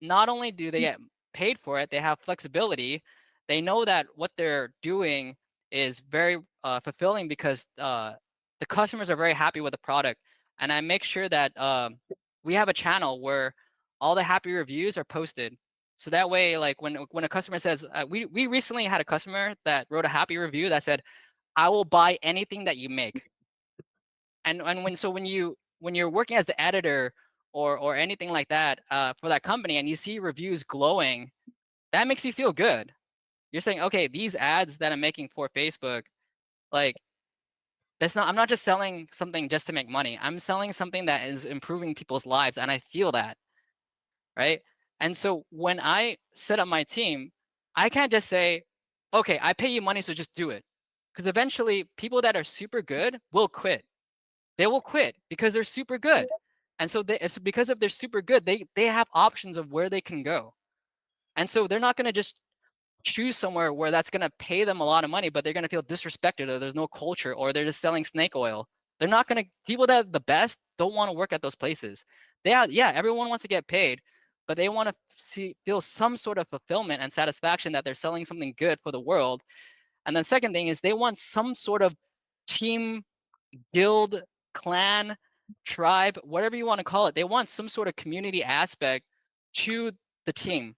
B: not only do they get paid for it, they have flexibility. They know that what they're doing is very fulfilling because the customers are very happy with the product. And I make sure that we have a channel where all the happy reviews are posted. So that way, like when a customer says, we recently had a customer that wrote a happy review that said, "I will buy anything that you make." And when you're working as the editor or anything like that for that company and you see reviews glowing, that makes you feel good. You're saying, okay, these ads that I'm making for Facebook, like that's not I'm not just selling something just to make money. I'm selling something that is improving people's lives, and I feel that, right? And so when I set up my team, I can't just say, okay, I pay you money, so just do it. Because eventually people that are super good will quit. They will quit because they're super good. And so it's because of they're super good, they have options of where they can go. And so they're not going to just choose somewhere where that's going to pay them a lot of money, but they're going to feel disrespected or there's no culture or they're just selling snake oil. They're not going to people that are the best don't want to work at those places. Yeah, everyone wants to get paid, but they want to feel some sort of fulfillment and satisfaction that they're selling something good for the world. And then second thing is they want some sort of team guild, clan, tribe, whatever you want to call it. They want some sort of community aspect to the team.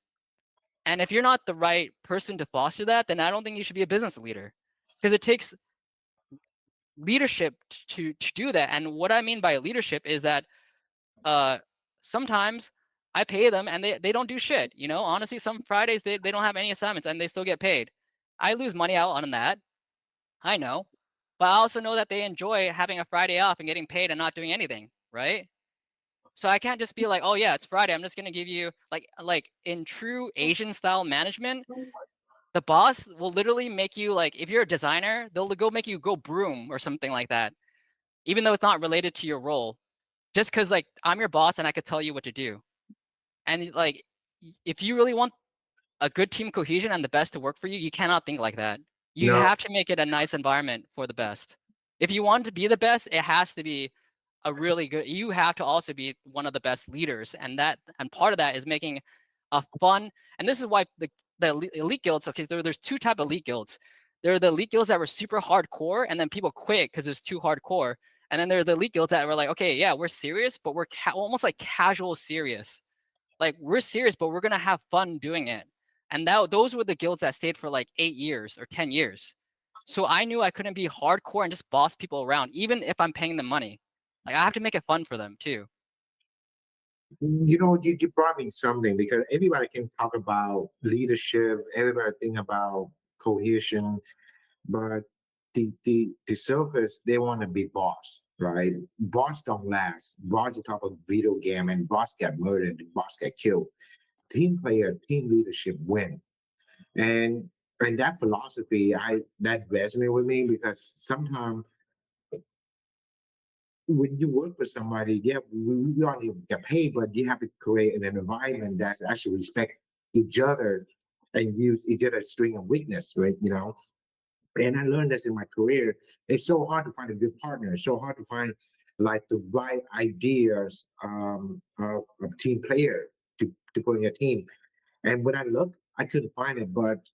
B: And if you're not the right person to foster that, then I don't think you should be a business leader because it takes leadership to do that. And what I mean by leadership is that uh, sometimes I pay them and they don't do shit. You know, honestly, some Fridays they don't have any assignments and they still get paid. I lose money out on that. I know. But I also know that they enjoy having a Friday off and getting paid and not doing anything, right? So I can't just be like, oh yeah, it's Friday. I'm just gonna give you like in true Asian style management, the boss will literally make you like if you're a designer, they'll go make you go broom or something like that, even though it's not related to your role. Just because like I'm your boss and I could tell you what to do. And like if you really want a good team cohesion and the best to work for you, you cannot think like that. You
A: No,
B: have to make it a nice environment for the best. If you want to be the best, it has to be a really good, you have to also be one of the best leaders. And part of that is making a fun, and this is why the elite guilds, okay, there's two type of elite guilds. There are the elite guilds that were super hardcore and then people quit because it was too hardcore. And then there are the elite guilds that were like, okay, yeah, we're serious, but we're almost like casual serious. Like we're serious, but we're gonna have fun doing it. And those were the guilds that stayed for like 8 years or 10 years. So I knew I couldn't be hardcore and just boss people around, even if I'm paying them money. Like I have to make it fun for them too.
A: you brought me something because everybody can talk about leadership, everybody think about cohesion, but the surface they want to be boss, right? Boss don't last. Boss you talk about video game and boss get murdered, boss get killed. Team player, team leadership win. And and that philosophy, I that resonated with me because sometimes when you work for somebody, yeah, we all need to get paid, but you have to create an environment that's actually respect each other and use each other's strength and weakness, right? And I learned this in my career. It's so hard to find a good partner. It's so hard to find like the right ideas of team player to put in your team. And when I looked, I couldn't find it. But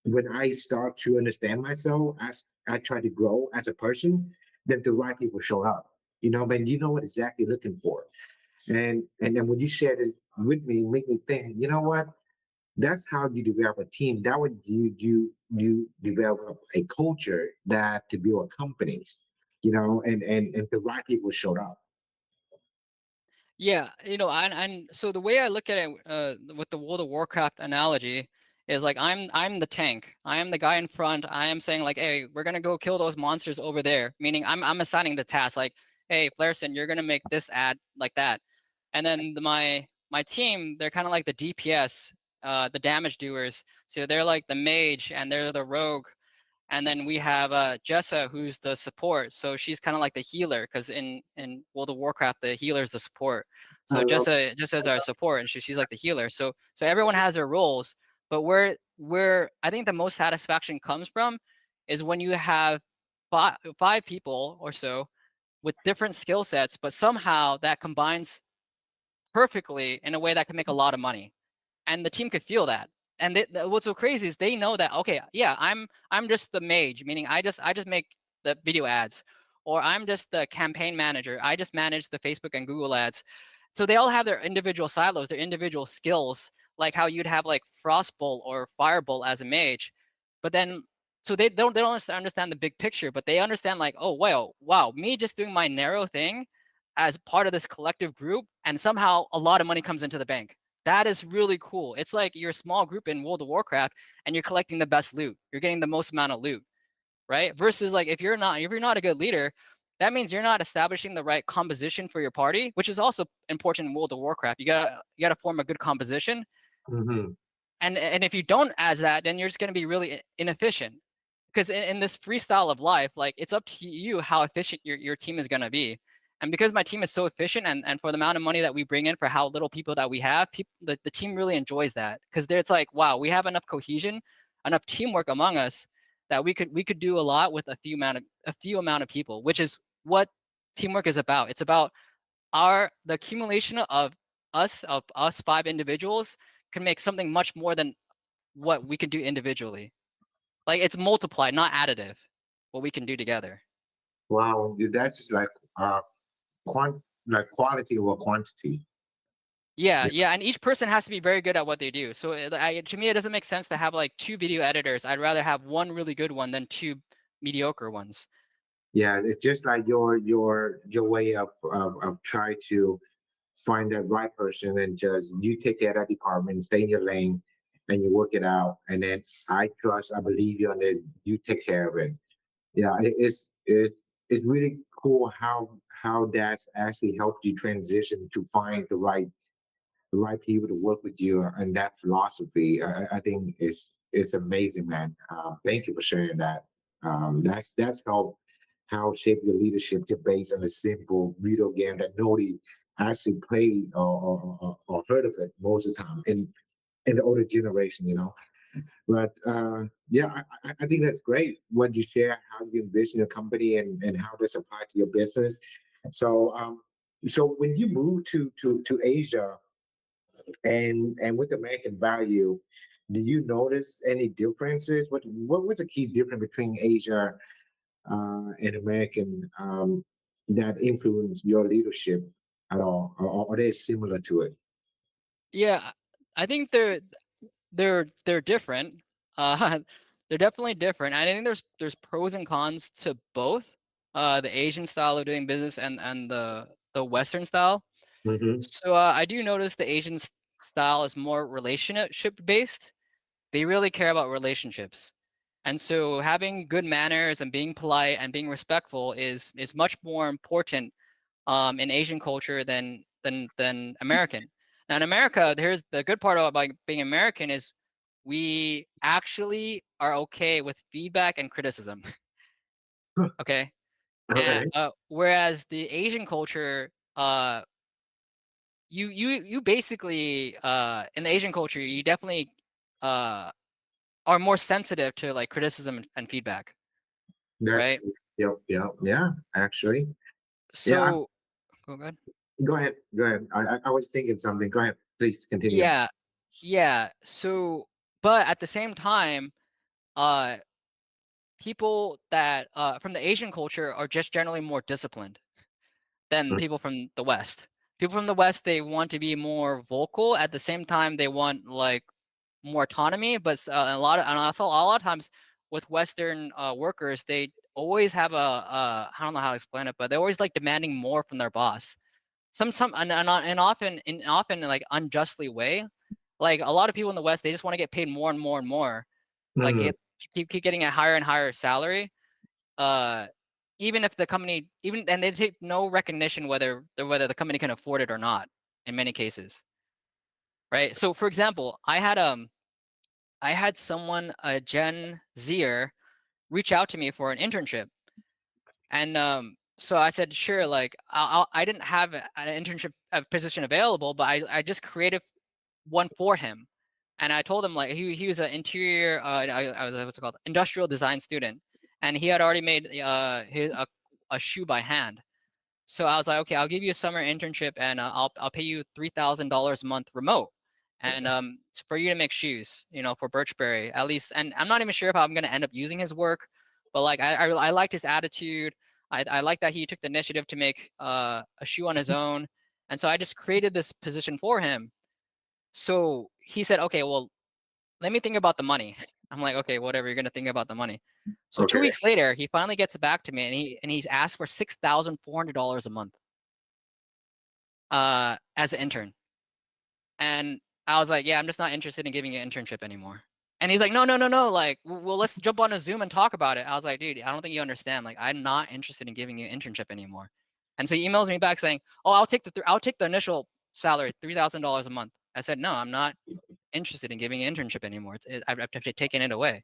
A: when I start to understand myself as I try to grow as a person, then the right people show up. Man, you know what exactly looking for. And then when you share this with me, make me think, you know what? That's how you develop a team. That would you develop a culture that to build companies, and the right people showed up.
B: Yeah, and so the way I look at it with the World of Warcraft analogy is like I'm the tank. I am the guy in front. I am saying like, hey, we're gonna go kill those monsters over there. Meaning I'm assigning the task like, hey, Flairson, you're gonna make this ad like that. And then my team, they're kind of like the DPS, the damage doers. So they're like the mage and they're the rogue. And then we have Jessa, who's the support. So she's kind of like the healer, because in World of Warcraft, the healer is the support.
A: I
B: So
A: love.
B: Jessa just as our support, and she's like the healer. So everyone has their roles, but where I think the most satisfaction comes from is when you have five people or so with different skill sets, but somehow that combines perfectly in a way that can make a lot of money, and the team could feel that. And what's so crazy is they know that, okay, yeah, I'm just the mage, meaning I just make the video ads, or I'm just the campaign manager, I just manage the Facebook and Google ads. So they all have their individual silos, their individual skills, like how you'd have like Frostbolt or Firebolt as a mage. But then so they don't understand the big picture, but they understand like, oh wow, me just doing my narrow thing as part of this collective group, and somehow a lot of money comes into the bank. That is really cool. It's like you're a small group in World of Warcraft and you're collecting the best loot. You're getting the most amount of loot, right? Versus like if you're not a good leader, that means you're not establishing the right composition for your party, which is also important in World of Warcraft. You gotta form a good composition.
A: Hmm.
B: And if you don't as that, then you're just gonna be really inefficient. Because in this freestyle of life, like it's up to you how efficient your team is gonna be. And because my team is so efficient, and for the amount of money that we bring in for how little people that we have, the team really enjoys that, because it's like, wow, we have enough cohesion, enough teamwork among us that we could do a lot with a few amount of people, which is what teamwork is about. It's about the accumulation of us five individuals can make something much more than what we can do individually. Like it's multiplied, not additive, what we can do together.
A: Wow, that's just like like quality over quantity.
B: Yeah,
A: Yeah,
B: yeah, and each person has to be very good at what they do. So to me, it doesn't make sense to have like two video editors. I'd rather have one really good one than two mediocre ones.
A: yeah, it's just like your way of try to find that right person and just you take care of that department, stay in your lane, and you work it out. And then I trust, I believe you, and then you take care of it. Yeah, it's it's really cool how that's actually helped you transition to find the right people to work with you and that philosophy. I think it's amazing, man. Thank you for sharing that. That's how shape your leadership to based on a simple video game that nobody actually played or heard of it most of the time in the older generation, you know. But yeah, I think that's great what you share, how you envision your company and how this applies to your business. So so when you move to Asia and with American value, do you notice any differences? What's the key difference between Asia and American that influence your leadership at all, or are they similar to it?
B: Yeah, I think they're different. Uh, they're definitely different. I think there's pros and cons to both. The Asian style of doing business and the Western style.
A: Hmm.
B: So I do notice the Asian style is more relationship based. They really care about relationships. And so having good manners and being polite and being respectful is much more important in Asian culture than American. Now in America, here's the good part about being American is we actually are okay with feedback and criticism. Okay.
A: Okay,
B: Whereas the Asian culture, you basically in the Asian culture, you definitely uh are more sensitive to like criticism and feedback,
A: that's
B: right?
A: true. Yep, yep, yeah. Actually, yeah.
B: So go ahead.
A: Go ahead, go ahead. I was thinking something. Go ahead, please continue.
B: Yeah, yeah. So, but at the same time, uh, people that from the Asian culture are just generally more disciplined than people from the West. People from the West, they want to be more vocal. At the same time, they want like more autonomy. But a lot of, and also a lot of times with Western workers, they always have I don't know how to explain it, but they're always like demanding more from their boss. Some and often like unjustly way. Like a lot of people in the West, they just want to get paid more and more and more. Like
A: Mm,
B: it keep getting a higher and higher salary. Uh, even if the company even and they take no recognition whether the company can afford it or not in many cases, right? So for example, I had someone a Gen Zer reach out to me for an internship, and so I said sure. Like I didn't have an internship position available, but I just created one for him, and I told him like he was an interior I was what's it called industrial design student, and he had already made a shoe by hand. So I was like, okay, I'll give you a summer internship, and I'll pay you $3,000 a month remote, and for you to make shoes, for Birchbury at least. And I'm not even sure if I'm gonna end up using his work, but like I liked his attitude. I like that he took the initiative to make a shoe on his own, and so I just created this position for him. So he said, okay, well, let me think about the money. I'm like, okay, whatever, you're gonna think about the money. So two
A: okay.
B: weeks later, he finally gets back to me, and he's asked for $6,400 a month as an intern. And I was like, yeah, I'm just not interested in giving you an internship anymore. And he's like, no, no, no, no. Like, well, let's jump on a Zoom and talk about it. I was like, dude, I don't think you understand. Like, I'm not interested in giving you an internship anymore. And so he emails me back saying, oh, I'll take the initial salary, $3,000 a month. I said, no, I'm not interested in giving you an internship anymore. I've taken it away.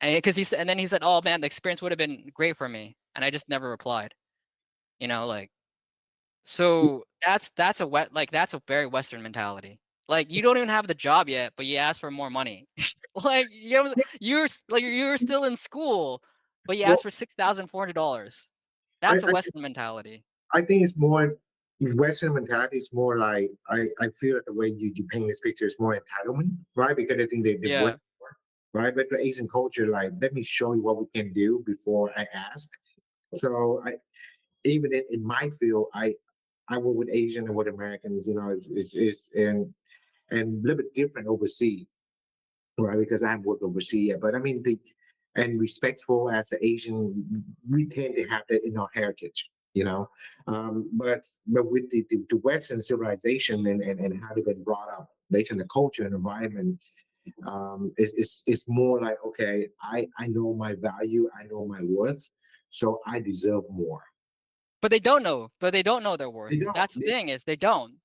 B: And because and then he said, oh man, the experience would have been great for me. And I just never replied, like, so that's a very Western mentality. Like you don't even have the job yet, but you ask for more money. Like you're still in school, but you
A: Well,
B: ask for $6,400.
A: I,
B: That's a
A: I
B: Western mentality.
A: I think it's more Western mentality is more like I feel that the way you paint this picture is more entitlement, right? Because I think they've worked
B: Yeah.
A: for, right? But the Asian culture, like, let me show you what we can do before I ask. So even in my field, I work with Asian and with Americans, it's and a little bit different overseas, right? Because I haven't worked overseas yet. But I mean, and respectful as an Asian, we tend to have that in our heritage, but with the Western civilization and how they've been brought up based on the culture and environment, It's more like, okay, I know my value, I know my worth, so I deserve more.
B: But they don't know. But they don't know their worth.
A: They don't.
B: That's the thing is they don't.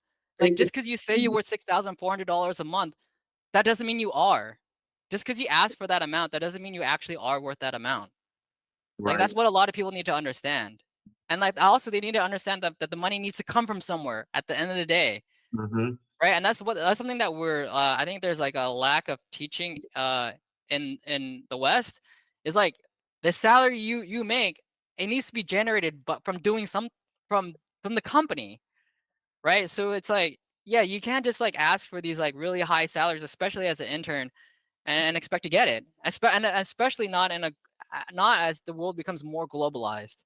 B: Like
A: It,
B: just because you say you're worth $6,400 a month, that doesn't mean you are. Just because you ask for that amount, that doesn't mean you actually are worth that amount. Like
A: right.
B: that's what a lot of people need to understand. And like also they need to understand that the money needs to come from somewhere at the end of the day.
A: Hmm.
B: Right. And that's something that we're I think there's like a lack of teaching in the West is like the salary you make, it needs to be generated but from doing some from from the company. Right. So it's like, yeah, you can't just like ask for these like really high salaries, especially as an intern, and expect to get it. And especially not in a not as the world becomes more globalized.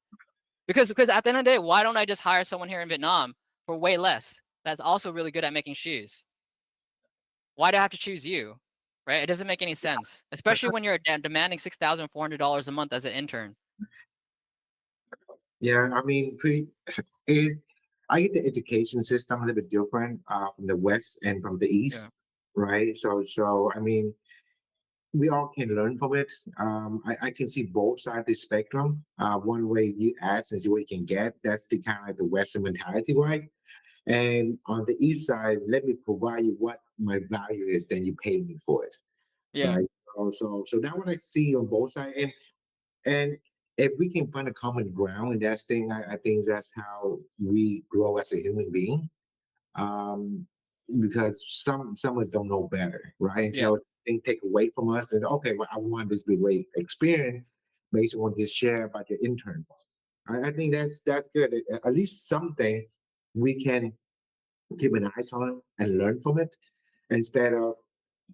B: Because at the end of the day, why don't I just hire someone here in Vietnam for way less? That's also really good at making shoes. Why do I have to choose you? Right? It doesn't make any sense, especially when you're demanding $6,400 a month as an intern.
A: Yeah, I mean, pretty is I get the education system a little bit different from the West and from the
B: Yeah.
A: East, right? So I mean, we all can learn from it. I can see both sides of the spectrum. One way you ask is what you can get. That's the kind of like the Western mentality, right? And on the East side, let me provide you what my value is, then you pay me for it,
B: Yeah.
A: right? So that's what I see on both sides. And if we can find a common ground in that thing, I think that's how we grow as a human being. Um, because some of us don't know better, right?
B: Yeah.
A: Until things take away from us, and okay, well, I want this to be a great experience based on this share about your intern. I think that's good. At least something we can keep an eyes on and learn from it instead of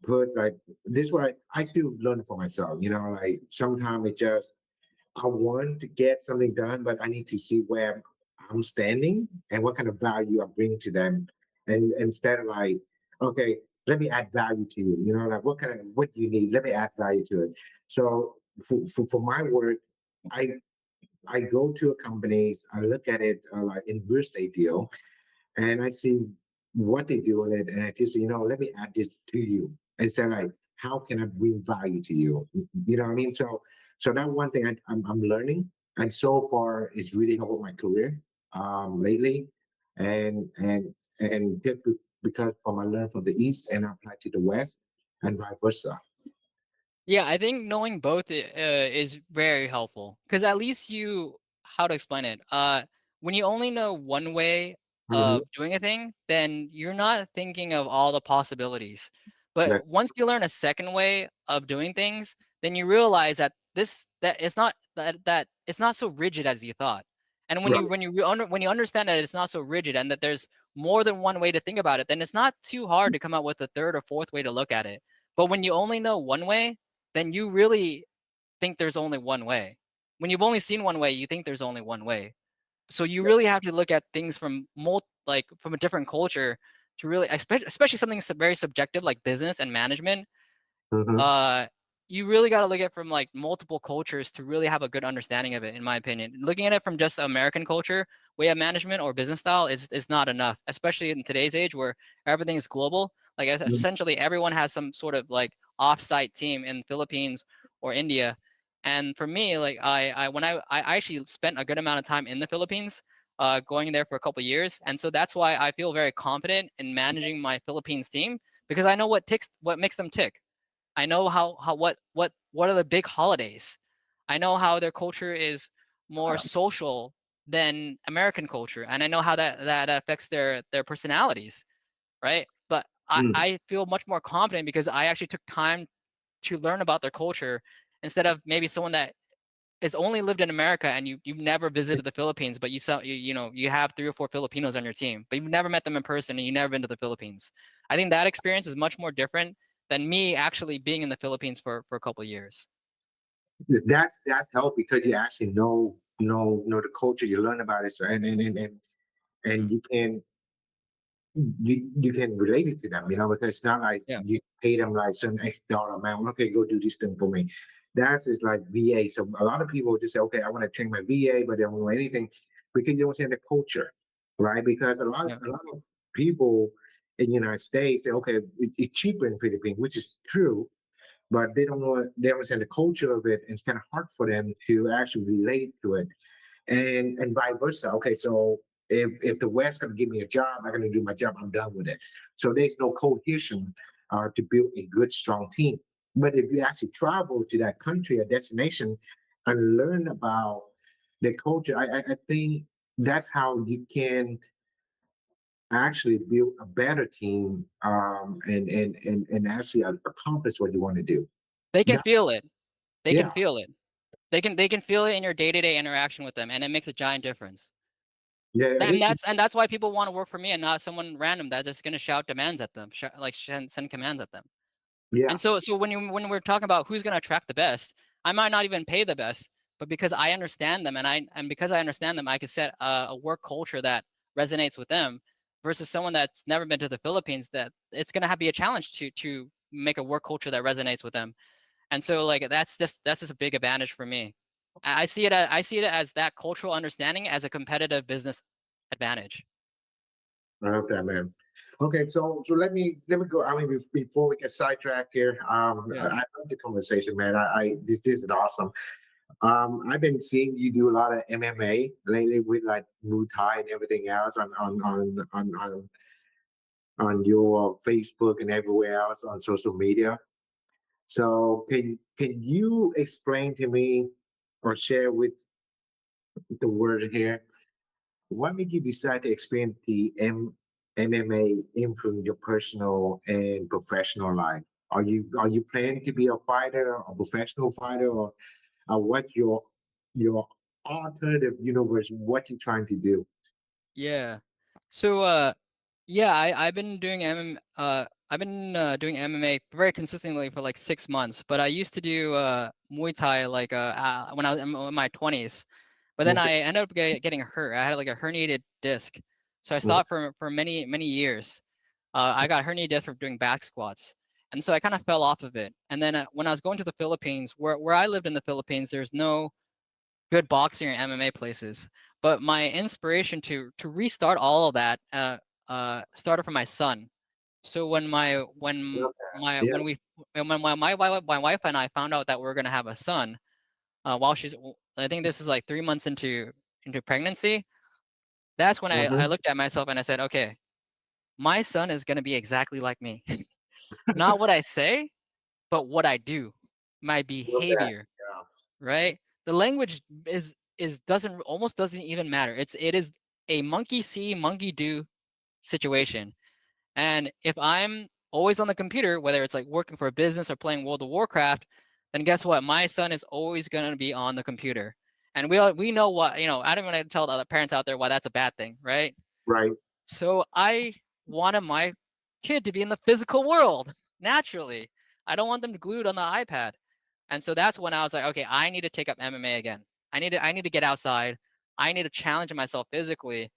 A: put like this way. I still learn for myself, like sometimes it just I want to get something done, but I need to see where I'm standing and what kind of value I bring to them. And instead of like, okay, let me add value to you, like what do you need? Let me add value to it. So for my work, I I go to a companies, I look at it like in real estate deal, and I see what they do in it, and I just let me add this to you and say like, how can I bring value to you? You know what I mean? So that one thing I'm learning, and so far it's really helped my career lately, and because from I learned from the east and I apply to the west, and vice versa.
B: Yeah, I think knowing both is very helpful because at least you how to explain it. When you only know one way
A: Hmm.
B: of doing a thing, then you're not thinking of all the possibilities. But
A: That's
B: once you learn a second way of doing things, then you realize that that it's not that it's not so rigid as you thought. And
A: right.
B: when you understand that it's not so rigid and that there's more than one way to think about it, then it's not too hard to come up with a third or fourth way to look at it. But when you only know one way, then you really think there's only one way. When you've only seen one way, you think there's only one way. So you really have to look at things from like from a different culture to really, especially something very subjective like business and management.
A: Hmm.
B: uh, you really got to look at it from like multiple cultures to really have a good understanding of it, in my opinion. Looking at it from just American culture, way of management or business style is not enough, especially in today's age where everything is global. Like essentially everyone has some sort of like off-site team in Philippines or India. And for me, like I actually spent a good amount of time in the Philippines, going there for a couple of years, and so that's why I feel very confident in managing my Philippines team because I know what makes them tick. I know how what are the big holidays. I know how their culture is more social than American culture, and I know how that affects their personalities, right? But I feel much more confident because I actually took time to learn about their culture instead of maybe someone that has only lived in America and you've never visited the Philippines, but you have 3 or 4 Filipinos on your team, but you've never met them in person and you've never been to the Philippines. I think that experience is much more different than me actually being in the Philippines for a couple of years.
A: That's help because you actually know the culture. You learn about it, so and
B: Mm,
A: you can relate it to them, because it's not like
B: yeah,
A: you pay them like some X dollar amount. Okay, go do this thing for me. That's just like VA. So a lot of people just say, okay, I want to train my VA, but they don't know anything because you don't understand the culture, right? Because
B: yeah,
A: a lot of people in the United States, say, okay, it's cheaper in Philippines, which is true, but they don't know, they don't understand the culture of it. And it's kind of hard for them to actually relate to it, and vice versa. Okay, so if the West gonna give me a job, I'm gonna do my job. I'm done with it. So there's no cohesion to build a good, strong team. But if you actually travel to that country or destination and learn about the culture, I think that's how you can actually build a better team, and actually accomplish what you want to do.
B: They can
A: That,
B: feel it. They can
A: yeah,
B: feel it. They can feel it in your day-to-day interaction with them, and it makes a giant difference.
A: yeah,
B: And
A: it's
B: that's why people want to work for me and not someone random that is going to shout demands at them, send commands at them.
A: yeah,
B: And so when we're talking about who's going to attract the best, I might not even pay the best, but because I understand them and because I understand them, I can set a work culture that resonates with them versus someone that's never been to the Philippines that it's going to be a challenge to make a work culture that resonates with them. And so like that's just a big advantage for me. I see it as that cultural understanding as a competitive business advantage.
A: I love that, man. Okay, so let me go. I mean, before we get sidetracked here,
B: Yeah.
A: I love the conversation, man. I this is awesome. I've been seeing you do a lot of MMA lately with like Muay Thai and everything else on your Facebook and everywhere else on social media. So can you explain to me or share with the word here what made you decide to expand the MMA influence your personal and professional life? Are you planning to be a fighter, a professional fighter, or what's your alternative universe? What you trying to do?
B: Yeah. So yeah, I've been doing MMA very consistently for like 6 months, but I used to do Muay Thai like when I was in my 20s. But then
A: Okay.
B: I ended up getting hurt. I had like a herniated disc. So I
A: Mhm.
B: stopped for many years. I got herniated disc from doing back squats. And so I kind of fell off of it. And then when I was going to the Philippines, where I lived in the Philippines, there's no good boxing or MMA places. But my inspiration to restart all of that started from my son. So
A: Yeah.
B: when my wife and I found out that we are gonna have a son, while I think this is like 3 months into pregnancy. That's when I
A: Hmm.
B: looked at myself and I said, okay, my son is gonna be exactly like me. Not what I say, but what I do, my
A: Love that.
B: behavior, right? The language is doesn't almost doesn't even matter. It is a monkey see, monkey do situation. And if I'm always on the computer, whether it's like working for a business or playing World of Warcraft, then guess what? My son is always going to be on the computer. And we know what, I don't want to tell the other parents out there why that's a bad thing, right?
A: Right.
B: So I wanted my kid to be in the physical world naturally. I don't want them glued on the iPad. And so that's when I was like, okay, I need to take up MMA again. I need to get outside. I need to challenge myself physically.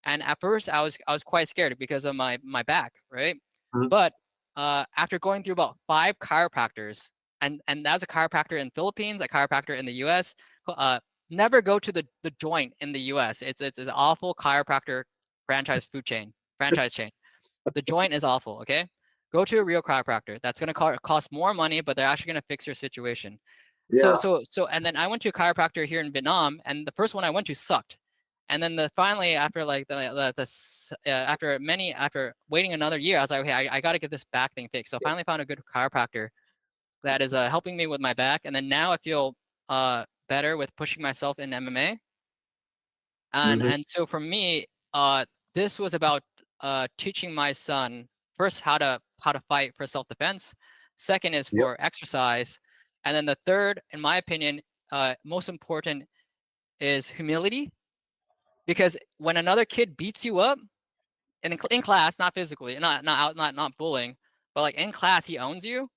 B: And at first I was quite scared because of my back, right?
A: Mhm.
B: But after going through about 5 chiropractors, and that's a chiropractor in Philippines, a chiropractor in the US, uh, never go to the joint in the US. It's an awful chiropractor franchise chain. The joint is awful, okay? Go to a real chiropractor. That's going to cost more money, but they're actually going to fix your situation. So
A: Yeah.
B: so so and then I went to a chiropractor here in Vietnam, and the first one I went to sucked. And then finally after like after waiting another year, I was like, okay, I got to get this back thing fixed. So I finally found a good chiropractor that is helping me with my back, and then now I feel better with pushing myself in MMA. And
A: Hmm.
B: and so for me, this was about teaching my son first how to fight for self-defense. Second is
A: Yep.
B: for exercise, and then the third, in my opinion, most important is humility. Because when another kid beats you up in class, not physically, not out, not bullying, but like in class, he owns you.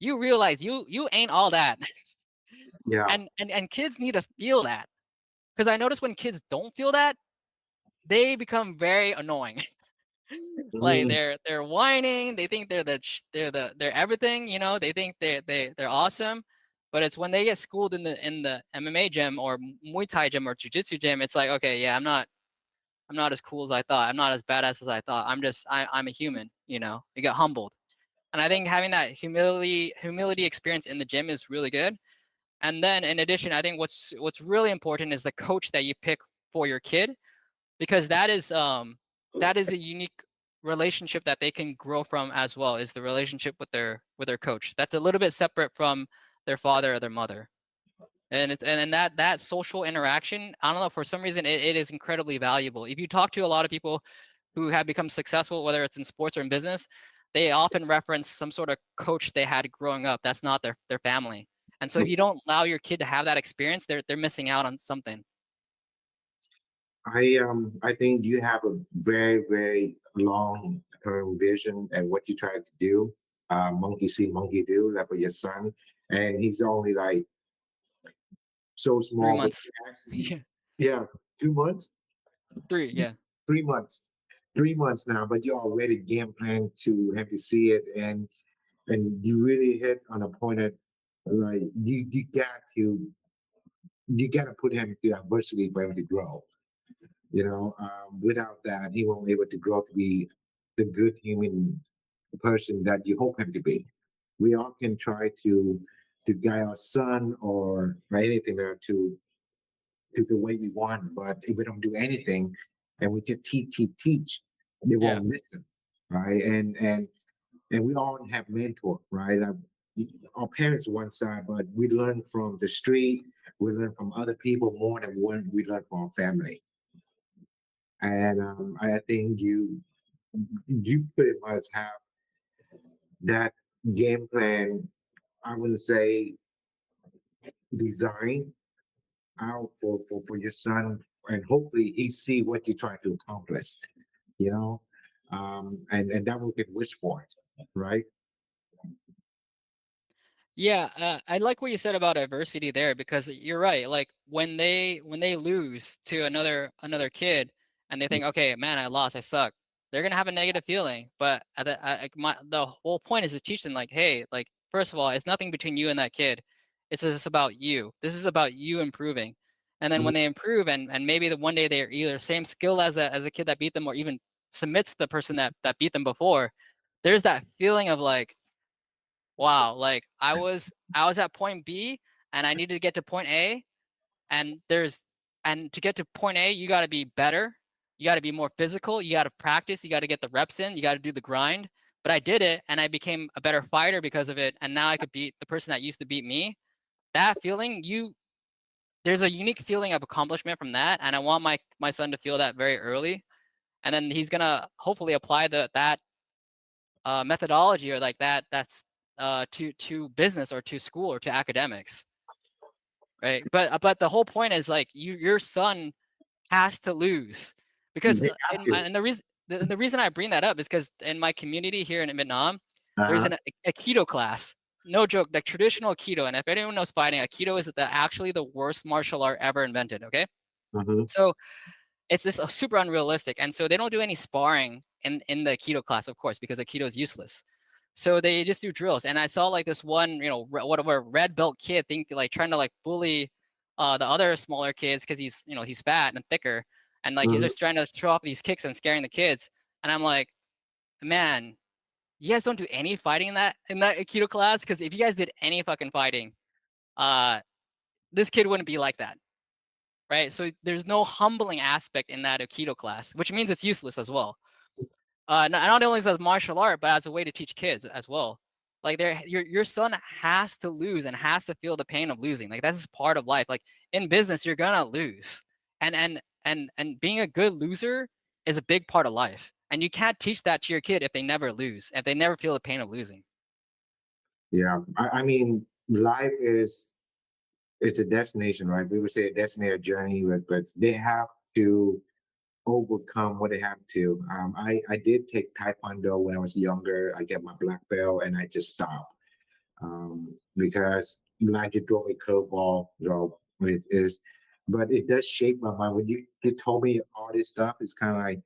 B: You realize you ain't all that,
A: Yeah.
B: and kids need to feel that. Because I notice when kids don't feel that, they become very annoying. Like
A: Mhm.
B: they're whining. They think they're everything. They think they're awesome. But it's when they get schooled in the MMA gym or Muay Thai gym or Jiu Jitsu gym. It's like, okay, yeah, I'm not as cool as I thought. I'm not as badass as I thought. I'm a human. You get humbled. And I think having that humility experience in the gym is really good. And then in addition, I think what's really important is the coach that you pick for your kid, because that is a unique relationship that they can grow from as well, is the relationship with their coach. That's a little bit separate from their father or their mother. And that social interaction, I don't know, for some reason it is incredibly valuable. If you talk to a lot of people who have become successful, whether it's in sports or in business, they often reference some sort of coach they had growing up that's not their family. And so if you don't allow your kid to have that experience, they're missing out on something.
A: I think you have a very, very long term vision and what you try to do. Monkey see, monkey do, like for your son. And he's only like so
B: Three
A: small, but
B: months.
A: he has,
B: Yeah.
A: yeah, 2 months,
B: Three, yeah.
A: 3 months, 3 months now, but you already game plan to have to see it. And you really hit on a point that like you got to put him through adversity for him to grow. Without that, he won't be able to grow to be the good human person that you hope him to be. We all can try to guide our son or anything there to the way we want, but if we don't do anything and we just teach, they
B: Yeah.
A: won't listen, right? And we all have mentor, right? Our parents one side, but we learn from the street, we learn from other people more than we learn from our family. And I think you pretty much have that game plan. I would say design out for your son, and hopefully he see what you're trying to accomplish. You know, and that will get wish for it, right?
B: Yeah, I like what you said about adversity there, because you're right. Like when they lose to another kid and they think, okay, man, I lost, I suck. They're gonna have a negative feeling. But the whole point is to teach them, like, hey, like, first of all, it's nothing between you and that kid. It's just about you. This is about you improving. And then when they improve, and maybe the one day they're either same skill as a kid that beat them, or even submits the person that beat them before, there's that feeling of like, wow, like I was at point B and I needed to get to point A, and to get to point A, you got to be better. You got to be more physical, you got to practice, you got to get the reps in, you got to do the grind. But I did it and I became a better fighter because of it, and now I could beat the person that used to beat me. That feeling, there's a unique feeling of accomplishment from that, and I want my son to feel that very early, and then he's going to hopefully apply that methodology, or like that's to business or to school or to academics, right? But the whole point is, like, your son has to lose, because
A: They have to.
B: and the reason I bring that up is because in my community here in Vietnam, there's
A: Uh-huh.
B: a keto class. No joke, like traditional keto. And if anyone knows fighting, a keto is actually the worst martial art ever invented. Okay,
A: Uh-huh.
B: so it's this super unrealistic, and so they don't do any sparring in the keto class, of course, because the keto is useless. So they just do drills. And I saw like this one, whatever red belt kid like trying to like bully the other smaller kids because he's fat and thicker, and like he's
A: Uh-huh.
B: just trying to throw off these kicks and scaring the kids. And I'm like, man, you guys don't do any fighting in that keto class, because if you guys did any fucking fighting, uh, this kid wouldn't be like that, right? So there's no humbling aspect in that Aikido class, which means it's useless as well. Not only as a martial art, but as a way to teach kids as well. Like, your son has to lose and has to feel the pain of losing. Like, that's just part of life. Like in business, you're gonna lose, and being a good loser is a big part of life. And you can't teach that to your kid if they never lose, if they never feel the pain of losing.
A: Yeah. I mean, life is it's a destination, right? We would say a destination, a journey, but they have to overcome what they have to. I did take Taekwondo when I was younger. I get my black belt and I just stopped because like you throw me curveball, it is, but it does shape my mind. When you told me all this stuff, it's kind of like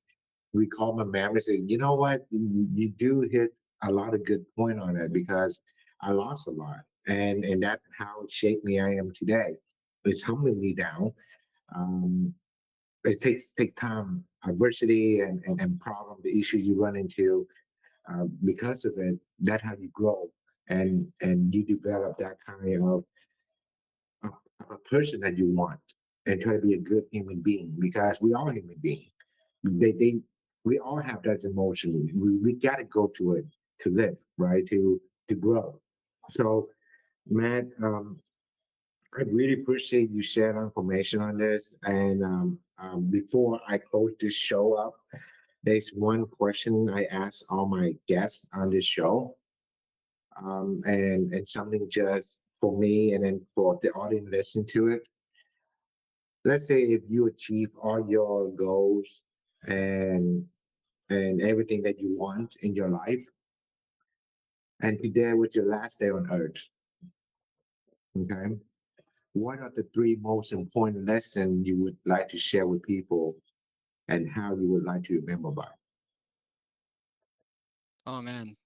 A: recall my memories. And you know what? You do hit a lot of good point on it because I lost a lot, and that how it shaped me. I am today. It's humbling me down. Um, it takes time. adversity and problem, the issue you run into, because of it, that's how you grow and you develop that kind of a person that you want and try to be a good human being because we are human beings. They we all have that emotion. We got to go to it to live, right? To grow. So, Matt, I really appreciate you sharing information on this. And before I close this show up, there's one question I ask all my guests on this show, and something just for me and then for the audience listen to it. Let's say if you achieve all your goals and and everything that you want in your life, and today was your last day on earth. Okay, what are the three most important lessons you would like to share with people, and how you would like to remember by?
B: Oh man,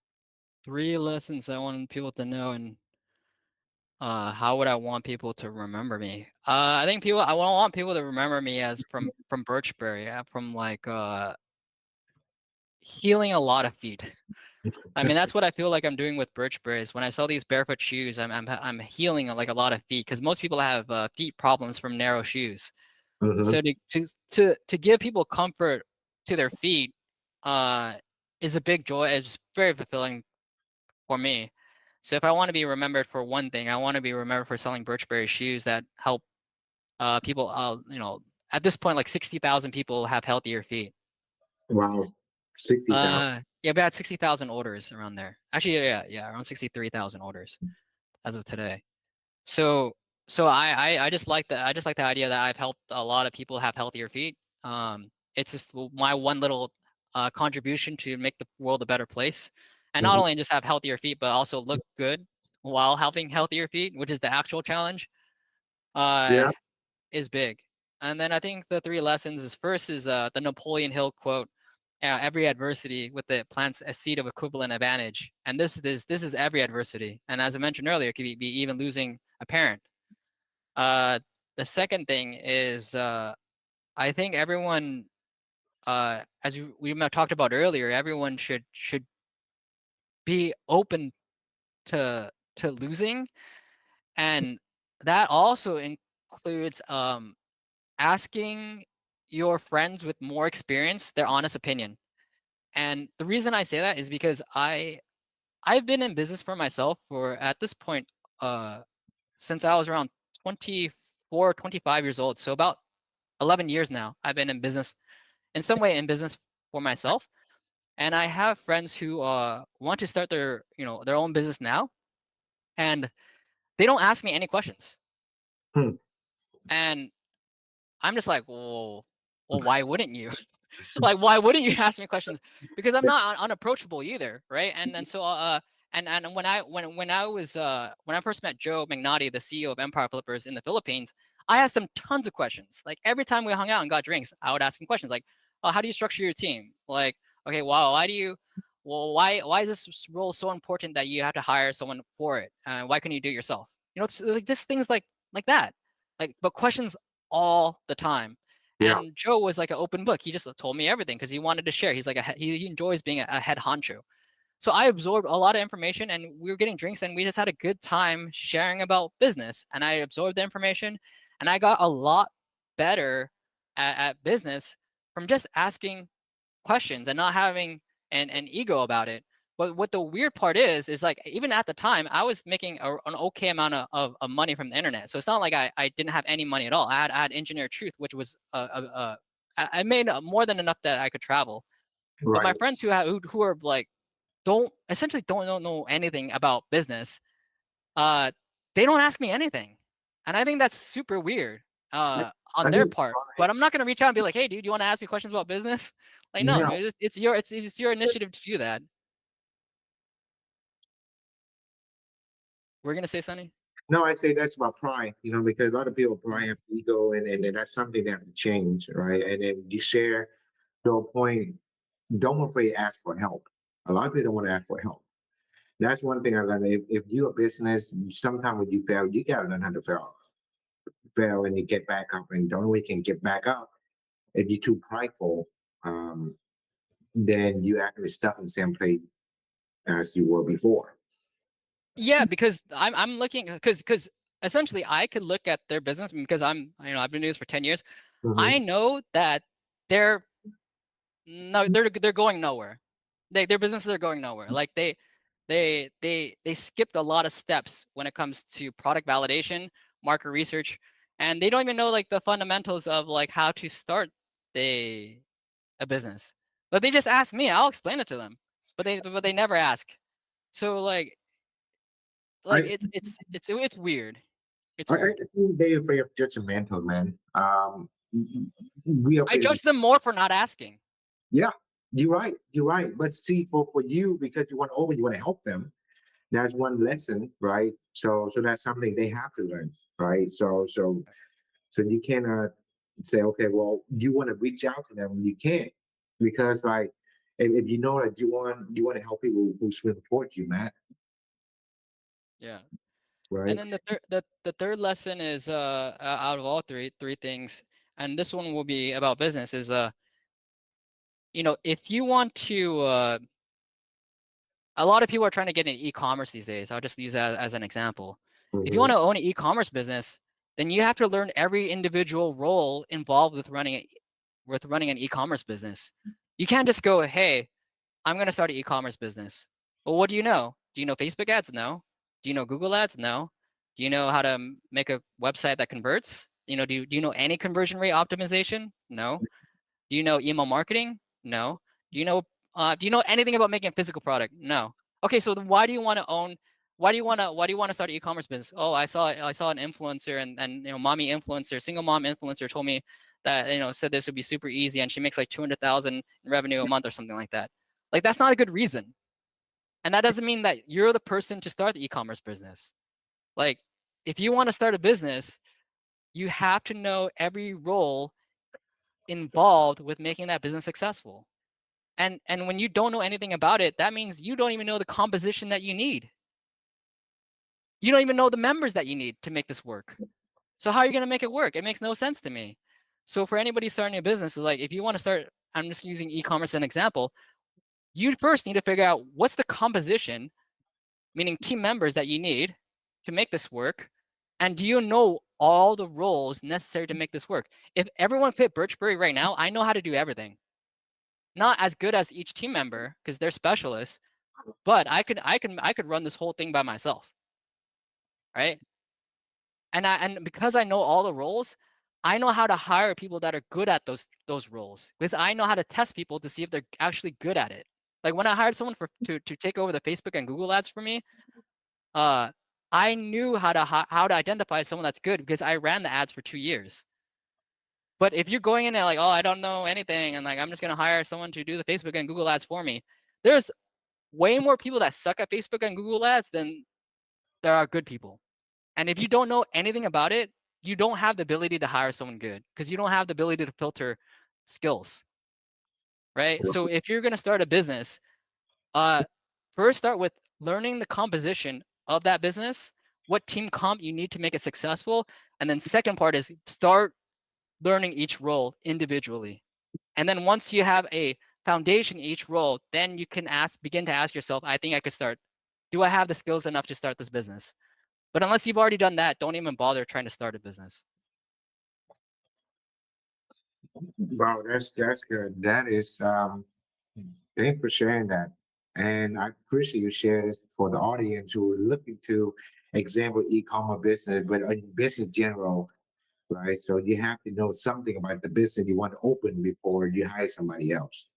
B: three lessons I want people to know, and how would I want people to remember me? I think I want people to remember me as from Birchbury, from like healing a lot of feet. I mean, that's what I feel like I'm doing with Birchbury. Is when I sell these barefoot shoes, I'm healing like a lot of feet because most people have feet problems from narrow shoes.
A: Hmm.
B: So to give people comfort to their feet, uh, is a big joy. It's very fulfilling for me. So if I want to be remembered for one thing, I want to be remembered for selling Birchbury shoes that help people. At this point, like 60,000 people have healthier feet.
A: Wow, 60,000.
B: Yeah, about 60,000 orders around there. Actually, yeah, around 63,000 orders as of today. So I just like the idea that I've helped a lot of people have healthier feet. It's just my one little contribution to make the world a better place, and not
A: Hmm.
B: only just have healthier feet, but also look good while having healthier feet, which is the actual challenge. Uh,
A: Yeah.
B: is big. And then I think the three lessons is first is the Napoleon Hill quote. Every adversity with it plants a seed of equivalent advantage, and this is every adversity. And as I mentioned earlier, it could be even losing a parent. Uh, the second thing is I think everyone, as we talked about earlier, everyone should be open to losing, and that also includes asking your friends with more experience their honest opinion. And the reason I say that is because I've been in business for myself for at this point uh since I was around 24, 25 years old. So about 11 years now I've been in business in some way in business for myself. And I have friends who want to start their own business now, and they don't ask me any questions.
A: Hmm.
B: And I'm just like, well, why wouldn't you? Like, why wouldn't you ask me questions? Because I'm not unapproachable either, right? And when I first met Joe Magnotti, the CEO of Empire Flippers in the Philippines, I asked him tons of questions. Like every time we hung out and got drinks, I would ask him questions like, "Oh, how do you structure your team? Like, okay, wow, why is this role so important that you have to hire someone for it? Why couldn't you do it yourself? It's like just things like that, but questions all the time."
A: Yeah.
B: And Joe was like an open book. He just told me everything because he wanted to share. He's like he enjoys being a head honcho. So I absorbed a lot of information, and we were getting drinks, and we just had a good time sharing about business. And I absorbed the information, and I got a lot better at business from just asking questions and not having an ego about it. But what the weird part is like even at the time I was making an okay amount of money from the internet. So it's not like I didn't have any money at all. I had Engineer Truth, which was I made more than enough that I could travel. But
A: Right.
B: my friends who are like don't know anything about business, uh, they don't ask me anything, and I think that's super weird
A: I,
B: on
A: I
B: their
A: think
B: part. But I'm not gonna reach out and be like, "Hey, dude, you want to ask me questions about business?" Like, no,
A: no,
B: it's your initiative to do that. We're gonna say, Sunny.
A: no, I say that's about pride, because a lot of people pride have ego and that's something that have to change, right? And then you share to a point, don't afraid to ask for help. A lot of people don't want to ask for help. That's one thing I learned. If you're a business, sometimes when you fail, you gotta learn how to fail and you get back up. And the only way you can get back up if you're too prideful. um, then you actually stuck in the same place as you were before.
B: Yeah, because I'm looking because essentially I could look at their business because I've been doing this for 10 years. I
A: Hmm.
B: know that they're no they're going nowhere. Their businesses are going nowhere. Like they skipped a lot of steps when it comes to product validation, market research, and they don't even know like the fundamentals of like how to start a business. But they just ask me, I'll explain it to them. But they never ask. So like
A: I,
B: it's weird. It's
A: I
B: weird.
A: think they're afraid of judgmental, man. We are
B: I
A: afraid of,
B: judge them more for not asking.
A: yeah, you're right. You're right. But see, for you, because you want to open, you want to help them. That's one lesson, right? So that's something they have to learn, right? So you cannot say, okay, well, you want to reach out to them, you can't, because like if you know that you want to help people who swim towards you, Matt,
B: Yeah. And
A: right?
B: then the third lesson is out of all three things, and this one will be about business is if you want to a lot of people are trying to get into e-commerce these days. I'll just use that as an example. If you want
A: Hmm.
B: to own an e-commerce business, then you have to learn every individual role involved with running an e-commerce business. You can't just go, "Hey, I'm going to start an e-commerce business." Well, what do you know? Do you know Facebook ads? No. Do you know Google ads? No. Do you know how to make a website that converts? Do you know any conversion rate optimization? No. Do you know email marketing? No. Do you know anything about making a physical product? No. Okay, so then why do you want to own why do you want to start an e-commerce business? Oh, I saw an influencer and mommy influencer, single mom influencer told me that said this would be super easy and she makes like 200,000 in revenue a month or something like that. Like that's not a good reason. And that doesn't mean that you're the person to start the e-commerce business. Like if you want to start a business, you have to know every role involved with making that business successful. And when you don't know anything about it, that means you don't even know the composition that you need. You don't even know the members that you need to make this work. So how are you going to make it work? It makes no sense to me. So for anybody starting a business, like if you want to start, I'm just using e-commerce as an example, you first need to figure out what's the composition, meaning team members that you need to make this work. And do you know all the roles necessary to make this work? If everyone fit Birchbury right now, I know how to do everything. Not as good as each team member because they're specialists, but I could run this whole thing by myself, right? And because I know all the roles, I know how to hire people that are good at those roles because I know how to test people to see if they're actually good at it. Like when I hired someone to take over the Facebook and Google ads for me, uh, I knew how to identify someone that's good because I ran the ads for 2 years. But if you're going in there like, oh, I don't know anything, and like I'm just gonna hire someone to do the Facebook and Google ads for me, there's way more people that suck at Facebook and Google ads than there are good people. And if you don't know anything about it, you don't have the ability to hire someone good because you don't have the ability to filter skills, right? So if you're going to start a business, uh, first start with learning the composition of that business, what team comp you need to make it successful, and then second part is start learning each role individually. And then once you have a foundation in each role, then you can begin to ask yourself, I think I could start. Do I have the skills enough to start this business? But unless you've already done that, don't even bother trying to start a business.
A: Wow, that's good. That is thanks for sharing that. And I appreciate you sharing this for the audience who are looking to example e-commerce business, but in business general, right? So you have to know something about the business you want to open before you hire somebody else.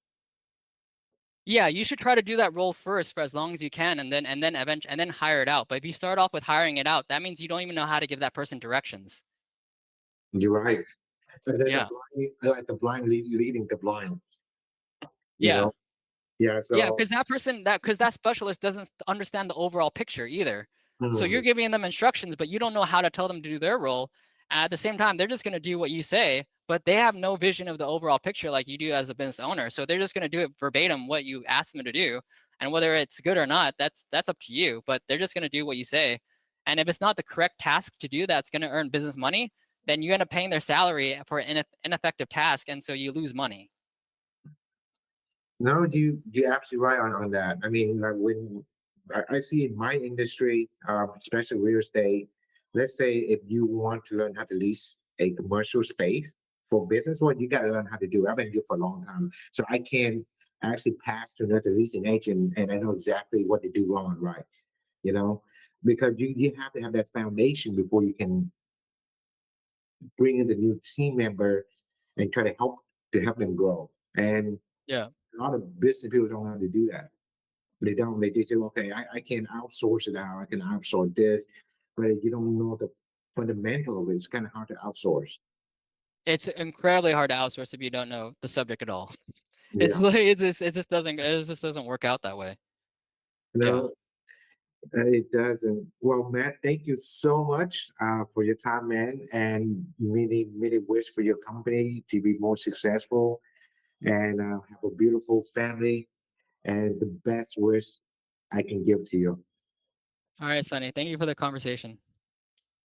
B: Yeah, you should try to do that role first for as long as you can, and then hire it out. But if you start off with hiring it out, that means you don't even know how to give that person directions.
A: You're right. So there's a
B: Yeah,
A: blind, like the blind leading the blind, you
B: yeah.
A: know? Yeah.
B: Yeah,
A: So,
B: because that specialist doesn't understand the overall picture either. So you're
A: mhm.
B: giving them instructions, but you don't know how to tell them to do their role. At the same time, they're just going to do what you say, but they have no vision of the overall picture like you do as a business owner. So they're just going to do it verbatim what you ask them to do, and whether it's good or not, that's up to you. But they're just going to do what you say, and if it's not the correct task to do that's going to earn business money, then you end up paying their salary for an ineffective task, and so you lose money.
A: No, you're absolutely right on that. I mean, like when I see in my industry, especially real estate, let's say if you want to learn how to lease a commercial space for business, well, you got to learn how to do it. I've been doing it for a long time, so I can actually pass to another leasing agent, and I know exactly what to do wrong and right. You know, because you have to have that foundation before you can bring in the new team member and try to help them grow. And
B: Yeah.
A: a lot of business people don't know how to do that. They don't. They just say, okay, I can outsource it out. I can outsource this, but you don't know the fundamental of it. It's kind of hard to outsource.
B: It's incredibly hard to outsource if you don't know the subject at all. It's
A: Yeah.
B: like it just doesn't work out that way. Yeah.
A: No, it doesn't. Well, Matt, thank you so much for your time, man, and many wish for your company to be more successful and have a beautiful family and the best wish I can give to you.
B: All right, Sonny. Thank you for the conversation.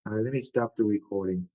A: Let me stop the recording.